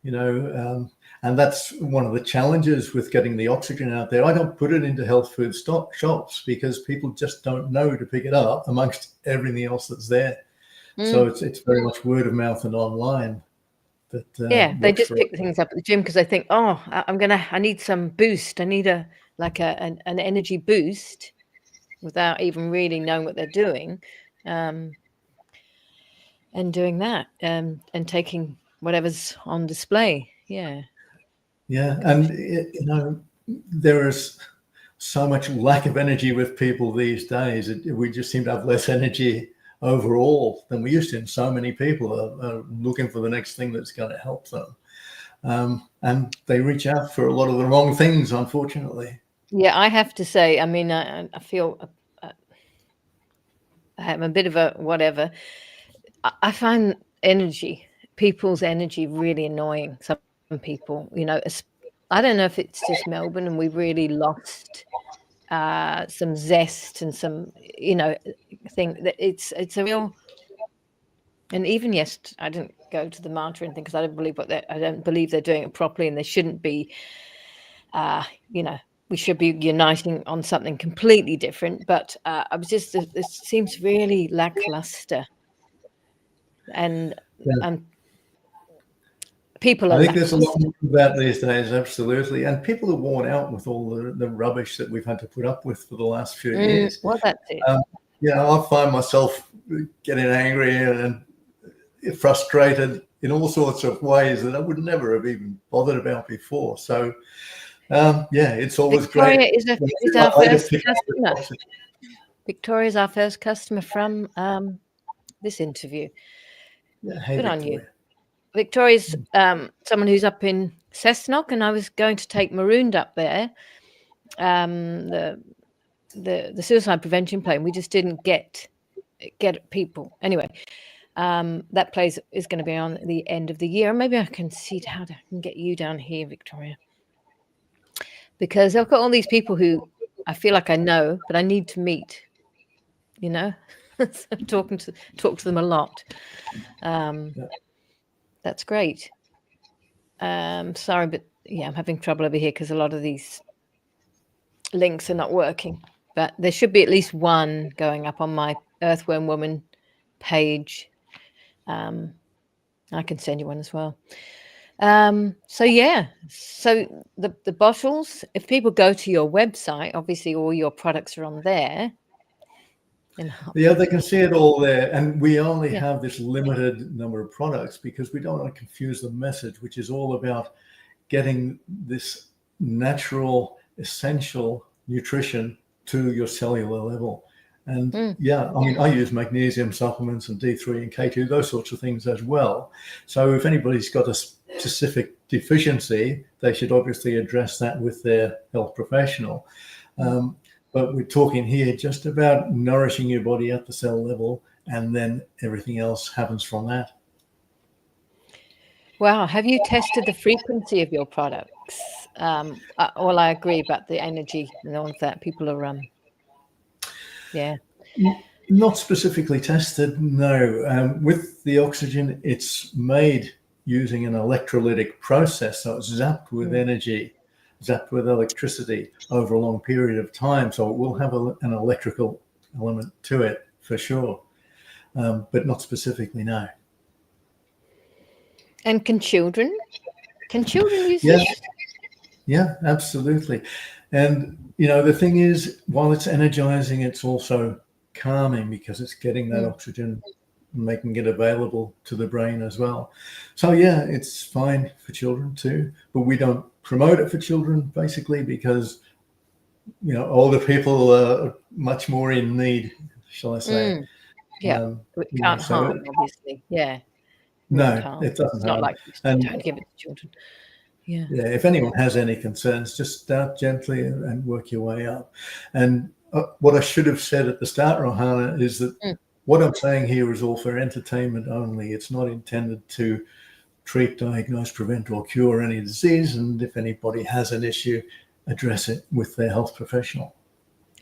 and that's one of the challenges with getting the oxygen out there. I don't put it into health food shops because people just don't know to pick it up amongst everything else that's there. So it's very much word of mouth and online. They just pick things up at the gym because they think, I need some boost. I need an energy boost, without even really knowing what they're doing, and doing that, and taking whatever's on display. Yeah, and there is so much lack of energy with people these days. We just seem to have less energy overall than we used to, and so many people are looking for the next thing that's going to help them, and they reach out for a lot of the wrong things, unfortunately. Yeah, I have to say, I mean, I feel I'm a bit of a whatever. I find people's energy really annoying. Some people, I don't know if it's just Melbourne and we've really lost some zest and some, thing that it's a real. And even I didn't go to the march or anything because I don't believe they're doing it properly, and they shouldn't be. We should be uniting on something completely different. But I was just, it seems really lackluster, and people are. I think there's a lot more of that these days, absolutely, and people are worn out with all the rubbish that we've had to put up with for the last few years. Well, that's it. I find myself getting angry and frustrated in all sorts of ways that I would never have even bothered about before. So. It's always Victoria great. is our first customer. Victoria is our first customer from this interview. Hey, good on you. Victoria's someone who's up in Cessnock, and I was going to take Marooned up there, the suicide prevention plan. We just didn't get people. Anyway, that place is going to be on the end of the year. Maybe I can see how I can get you down here, Victoria. Because I've got all these people who I feel like I know, but I need to meet, you know, so talk to them a lot. That's great. Sorry, but yeah, I'm having trouble over here because a lot of these links are not working. But there should be at least one going up on my Earthworm Woman page. I can send you one as well. So yeah, so the bottles, if people go to your website, obviously all your products are on there. Yeah, they can see it all there. And we only Yeah. have this limited number of products because we don't want to confuse the message, which is all about getting this natural, essential nutrition to your cellular level. And yeah, I mean, I use magnesium supplements and D3 and K2, those sorts of things as well. So if anybody's got a specific deficiency, they should obviously address that with their health professional. But we're talking here just about nourishing your body at the cell level, and then everything else happens from that. Wow. Have you tested the frequency of your products? Well, I agree about the energy and all of that. People are, yeah. Not specifically tested, no. With the oxygen, it's made using an electrolytic process, so it's zapped with energy, zapped with electricity over a long period of time. So it will have an electrical element to it for sure, but not specifically, no. And can children use this? Yeah, absolutely. And, you know, the thing is, while it's energizing, it's also calming because it's getting that oxygen and making it available to the brain as well. So, yeah, it's fine for children too, but we don't promote it for children basically because, you know, older people are much more in need, shall I say. Yeah, it can't harm, obviously. Yeah. No, it doesn't It's not harm. like And don't give it to children. Yeah. yeah, if anyone has any concerns, just start gently and work your way up. And what I should have said at the start, Rohana, is that what I'm saying here is all for entertainment only. It's not intended to treat, diagnose, prevent, or cure any disease. And if anybody has an issue, address it with their health professional.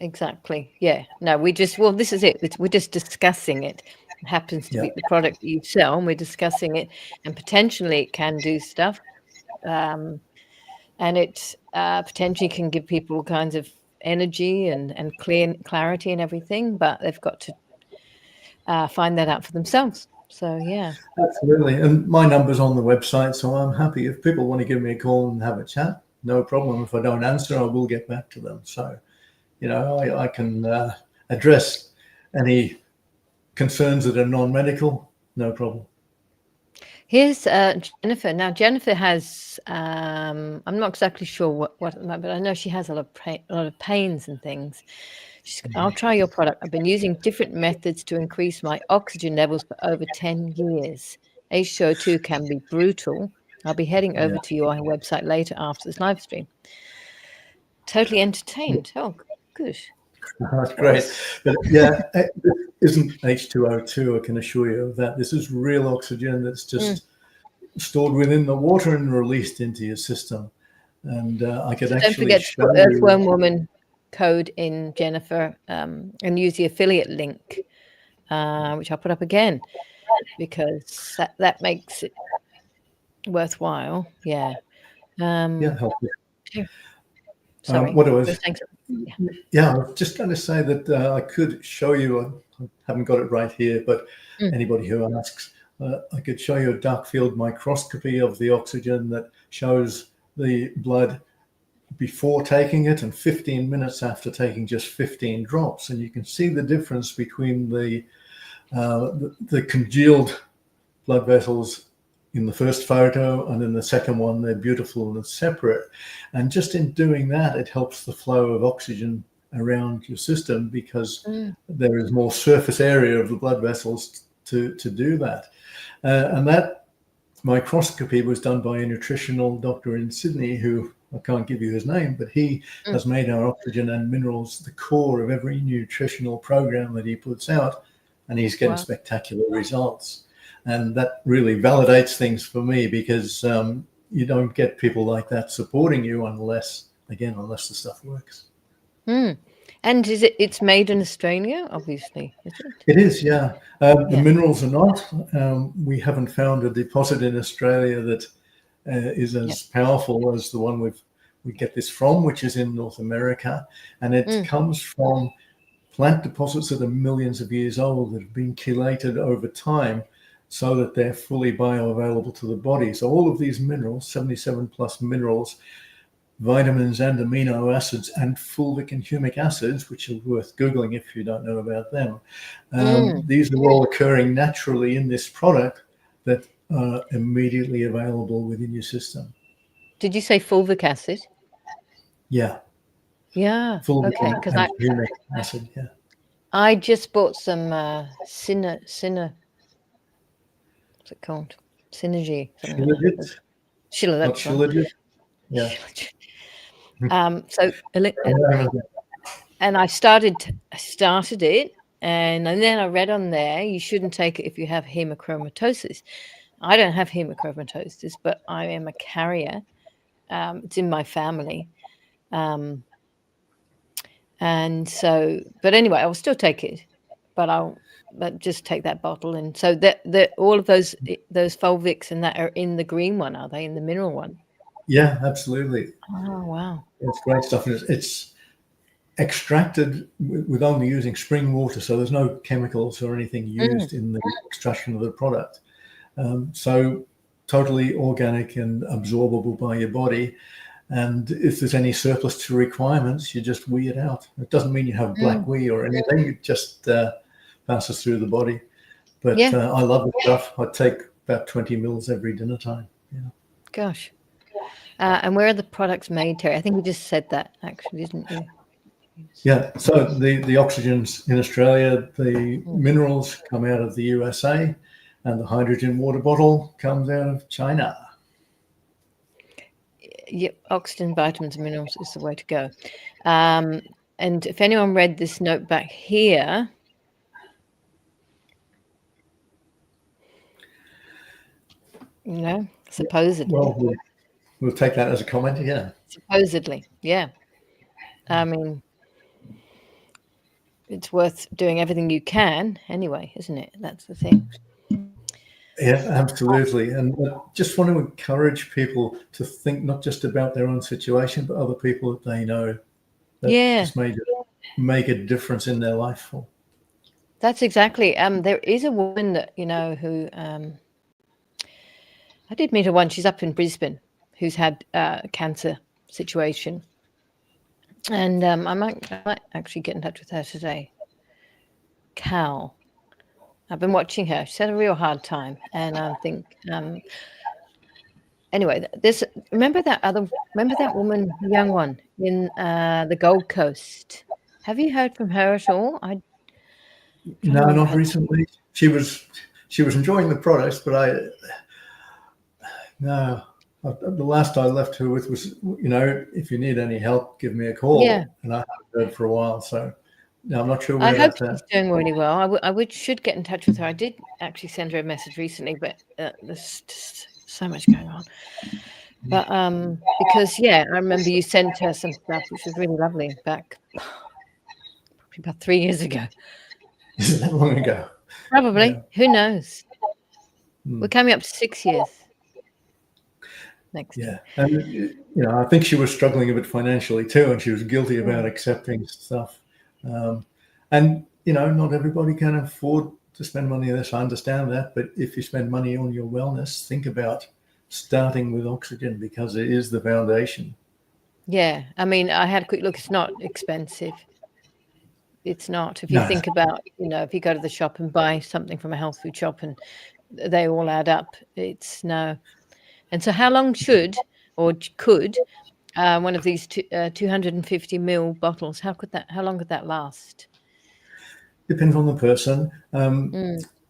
Exactly. Yeah. No, this is it. We're just discussing it. It happens to be the product that you sell, and we're discussing it, and potentially it can do stuff. And it potentially can give people all kinds of energy and clarity and everything, but they've got to find that out for themselves. So, yeah. Absolutely. And my number's on the website, so I'm happy. If people want to give me a call and have a chat, no problem. If I don't answer, I will get back to them. So, you know, I can address any concerns that are non-medical, no problem. Here's Jennifer. Now, Jennifer has, I'm not exactly sure what, but I know she has a lot of pains and things. I'll try your product. I've been using different methods to increase my oxygen levels for over 10 years. H2O2 can be brutal. I'll be heading over to your website later after this live stream. Totally entertained. Oh, good. That's great. But yeah, it isn't H2O2, I can assure you of that. This is real oxygen that's just stored within the water and released into your system. And I could actually don't forget to put Earthworm Woman code in, Jennifer, and use the affiliate link, which I'll put up again, because that makes it worthwhile. Yeah. helpful. Sorry. What I was I was just going to say that I could show you, I haven't got it right here, but anybody who asks, I could show you a dark field microscopy of the oxygen that shows the blood before taking it and 15 minutes after taking just 15 drops. And you can see the difference between the congealed blood vessels in the first photo, and in the second one, they're beautiful and separate. And just in doing that, it helps the flow of oxygen around your system because there is more surface area of the blood vessels to do that. And that microscopy was done by a nutritional doctor in Sydney who, I can't give you his name, but he has made our oxygen and minerals the core of every nutritional program that he puts out, and he's getting spectacular results. And that really validates things for me because you don't get people like that supporting you unless the stuff works. Mm. And it's made in Australia, obviously, is it? It is, yeah. The Yeah. minerals are not. We haven't found a deposit in Australia that is Yeah. as powerful as the one we get this from, which is in North America. And it comes from plant deposits that are millions of years old that have been chelated over time so that they're fully bioavailable to the body. So all of these minerals, 77 plus minerals, vitamins and amino acids and fulvic and humic acids, which are worth Googling if you don't know about them. These are all occurring naturally in this product that are immediately available within your system. Did you say fulvic acid? Yeah. Yeah. Fulvic Okay. Because and humic acid, yeah. I just bought some what's it called? Synergy, something like that. Shilajit, Shilla, not that's one. Shilajit. Yeah. So and I started it, and then I read on there you shouldn't take it if you have hemochromatosis. I don't have hemochromatosis, but I am a carrier. It's in my family. And so, but anyway, I'll still take it, but just take that bottle. And so that all of those fulvics and that are in the green one, are they in the mineral one? Yeah, absolutely. Oh, wow. It's great stuff. It's extracted with only using spring water, so there's no chemicals or anything used in the extraction of the product. So totally organic and absorbable by your body. And if there's any surplus to requirements, you just wee it out. It doesn't mean you have black wee or anything. It just passes through the body. But Yeah. I love the stuff. I take about 20 mils every dinner time. Yeah. Gosh. And where are the products made, Terry? I think you just said that, actually, didn't you? Yeah. So the oxygen's in Australia, the minerals come out of the USA, and the hydrogen water bottle comes out of China. Yep, oxygen, vitamins, and minerals is the way to go. And if anyone read this note back here, supposedly. Well, we'll take that as a comment, yeah. Supposedly, yeah. I mean, it's worth doing everything you can anyway, isn't it? That's the thing. Yeah, absolutely. And I just want to encourage people to think not just about their own situation, but other people that they know that just make a difference in their life for. That's exactly. There is a woman that, who I did meet her once. She's up in Brisbane, who's had a cancer situation. And I might actually get in touch with her today. Cal. I've been watching her. She's had a real hard time. And I think, anyway, remember that woman, young one in the Gold Coast? Have you heard from her at all? No, not recently. She was enjoying the products, but the last I left her with was, if you need any help, give me a call. Yeah. And I haven't heard for a while, so no, I'm not sure where I hope that's at. she's doing really well. I should get in touch with her. I did actually send her a message recently, but there's just so much going on. But because I remember you sent her some stuff which was really lovely back probably about 3 years ago. Is it that long ago? Probably. Yeah. Who knows? We're coming up to 6 years next year. And I think she was struggling a bit financially too, and she was guilty about accepting stuff. And not everybody can afford to spend money on this. I understand that, but if you spend money on your wellness, think about starting with oxygen, because it is the foundation. Yeah, I mean, I had a quick look. It's not expensive. It's not. If you think about, if you go to the shop and buy something from a health food shop and they all add up, it's no. And so how long could one of these 250 ml bottles, how long could that last? Depends on the person.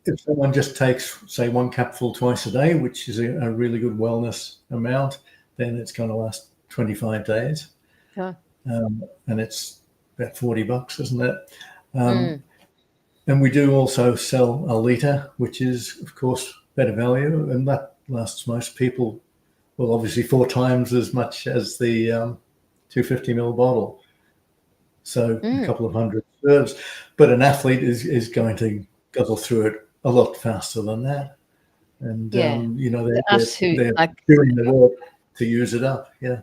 If someone just takes, say, one capful twice a day, which is a really good wellness amount, then it's going to last 25 days. Sure. And it's about $40, isn't it? And we do also sell a litre, which is, of course, better value, and that lasts most people, well, obviously 4 times as much as the 250 ml bottle. So a couple of hundred serves, but an athlete is going to guzzle through it a lot faster than that. And, they're doing the work to use it up. Yeah.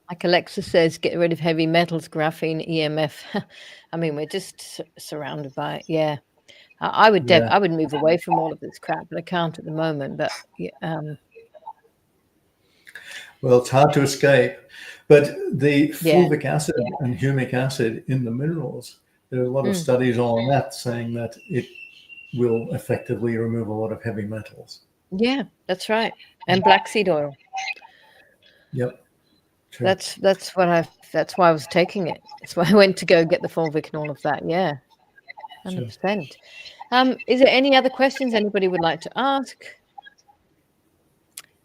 Like Alexa says, get rid of heavy metals, graphene, EMF. I mean, we're just surrounded by it. Yeah. I would move away from all of this crap, but I can't at the moment. But well, it's hard to escape. But the fulvic acid and humic acid in the minerals, there are a lot of studies on that saying that it will effectively remove a lot of heavy metals. Yeah, that's right. And black seed oil. Yep. True. That's why I was taking it. That's why I went to go get the fulvic and all of that. Yeah. 100%. Is there any other questions anybody would like to ask?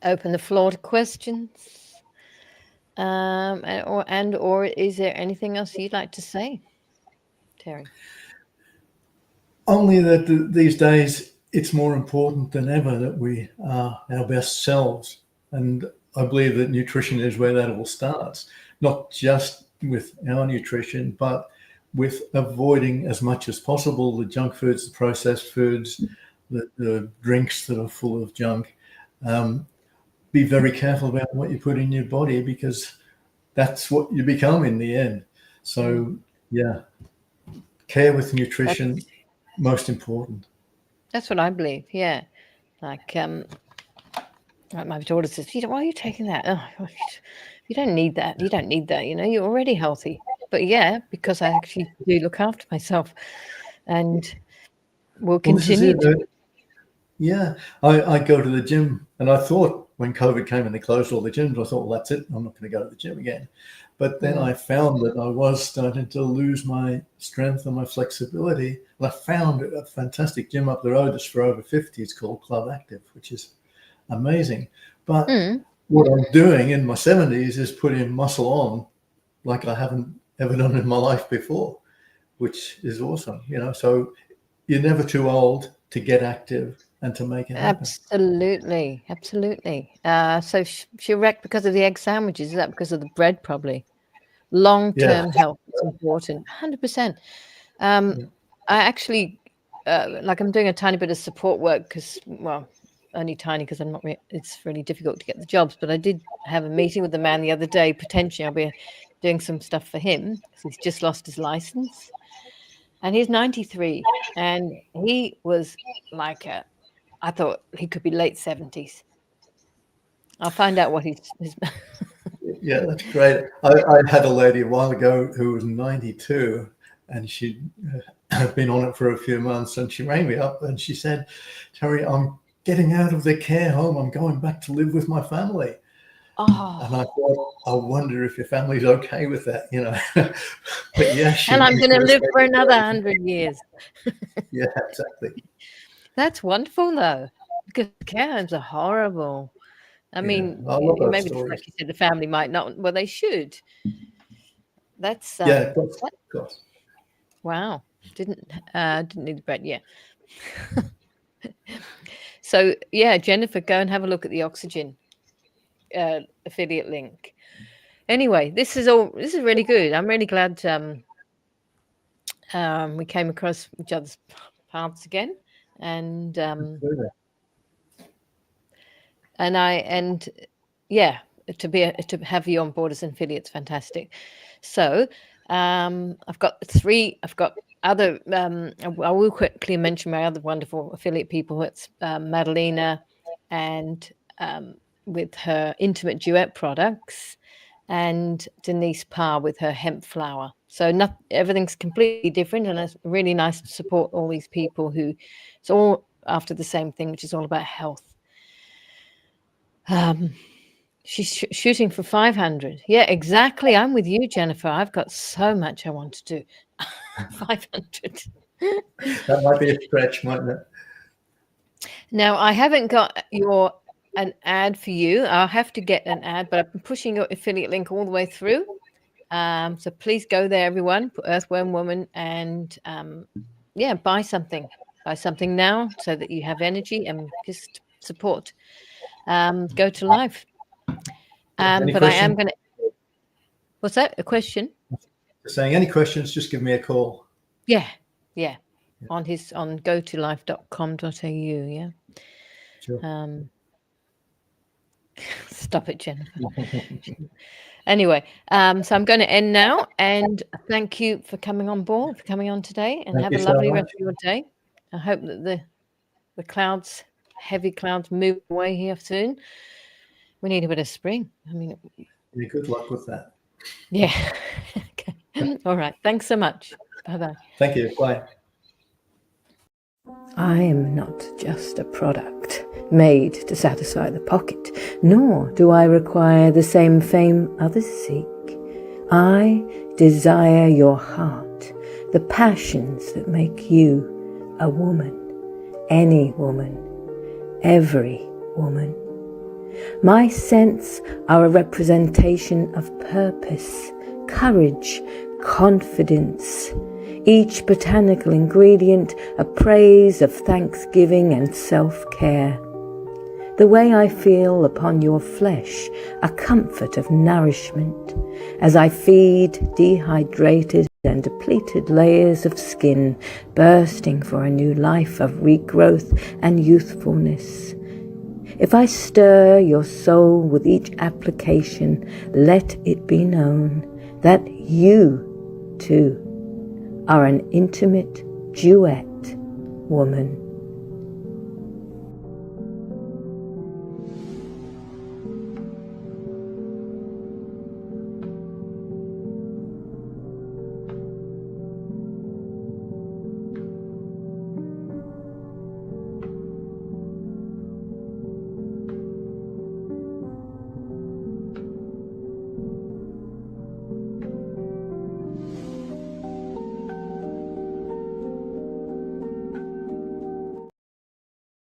Open the floor to questions. Or is there anything else you'd like to say, Terry? Only that these days it's more important than ever that we are our best selves. And I believe that nutrition is where that all starts, not just with our nutrition, but with avoiding as much as possible the junk foods, the processed foods, the drinks that are full of junk. Be very careful about what you put in your body, because that's what you become in the end. So, care with nutrition, most important. That's what I believe. Yeah, like my daughter says, why are you taking that? Oh, you don't need that. You don't need that. You're already healthy. But because I actually do look after myself, and will continue to. Yeah, I go to the gym, and I thought when COVID came and they closed all the gyms, I thought, well, that's it. I'm not going to go to the gym again. But then I found that I was starting to lose my strength and my flexibility. And I found a fantastic gym up the road that's for over 50. It's called Club Active, which is amazing. But what I'm doing in my 70s is putting muscle on like I haven't ever done in my life before, which is awesome. So you're never too old to get active and to make it happen. Absolutely. So she wrecked because of the egg sandwiches. Is that because of the bread? Probably. Long-term health is important. 100%. I actually, I'm doing a tiny bit of support work because, only tiny because I'm not. It's really difficult to get the jobs. But I did have a meeting with the man the other day. Potentially, I'll be doing some stuff for him because he's just lost his license, and he's 93, and he was like I thought he could be late 70s. I'll find out what his Yeah, that's great. I had a lady a while ago who was 92, and she had been on it for a few months, and she rang me up and she said, Terry, I'm getting out of the care home. I'm going back to live with my family. Oh. And I thought, I wonder if your family's okay with that, But yeah, and I'm going to live for another 100 years. Yeah, exactly. That's wonderful, though, because care homes are horrible. I mean, maybe like you said, the family might not. Well, they should. That's of course. Wow, didn't need the bread. Yeah. So Jennifer, go and have a look at the Oxygen affiliate link. Anyway, this is really good. I'm really glad we came across each other's paths again, and to have you on board as an affiliate is fantastic. So I've got other I will quickly mention my other wonderful affiliate people. It's Madalena, and with her intimate duet products, and Denise Parr with her hemp flower. So everything's completely different, and it's really nice to support all these people who it's all after the same thing, which is all about health. She's shooting for 500. Yeah, exactly. I'm with you, Jennifer. I've got so much I want to do. 500. That might be a stretch, mightn't it? Now, I haven't got an ad for you. I'll have to get an ad, but I've been pushing your affiliate link all the way through. So please go there, everyone. Put Earthworm Woman and buy something. Buy something now so that you have energy and just support. Go to life. But I am going to. What's that? A question? Just saying, any questions, just give me a call. Yeah. On gotolife.com.au, yeah. Sure. Stop it, Jennifer. Anyway, so I'm going to end now, and thank you for coming on board, for coming on today, and have a lovely rest of your day. I hope that the clouds, heavy clouds, move away here soon. We need a bit of spring. I mean, yeah, good luck with that. Yeah. Okay. All right. Thanks so much. Bye-bye. Thank you. Bye. I am not just a product made to satisfy the pocket, nor do I require the same fame others seek. I desire your heart, the passions that make you a woman, any woman, every woman. My scents are a representation of purpose, courage, confidence, each botanical ingredient a praise of thanksgiving and self-care. The way I feel upon your flesh, a comfort of nourishment, as I feed dehydrated and depleted layers of skin, bursting for a new life of regrowth and youthfulness. If I stir your soul with each application, let it be known that you, too, are an intimate duet woman.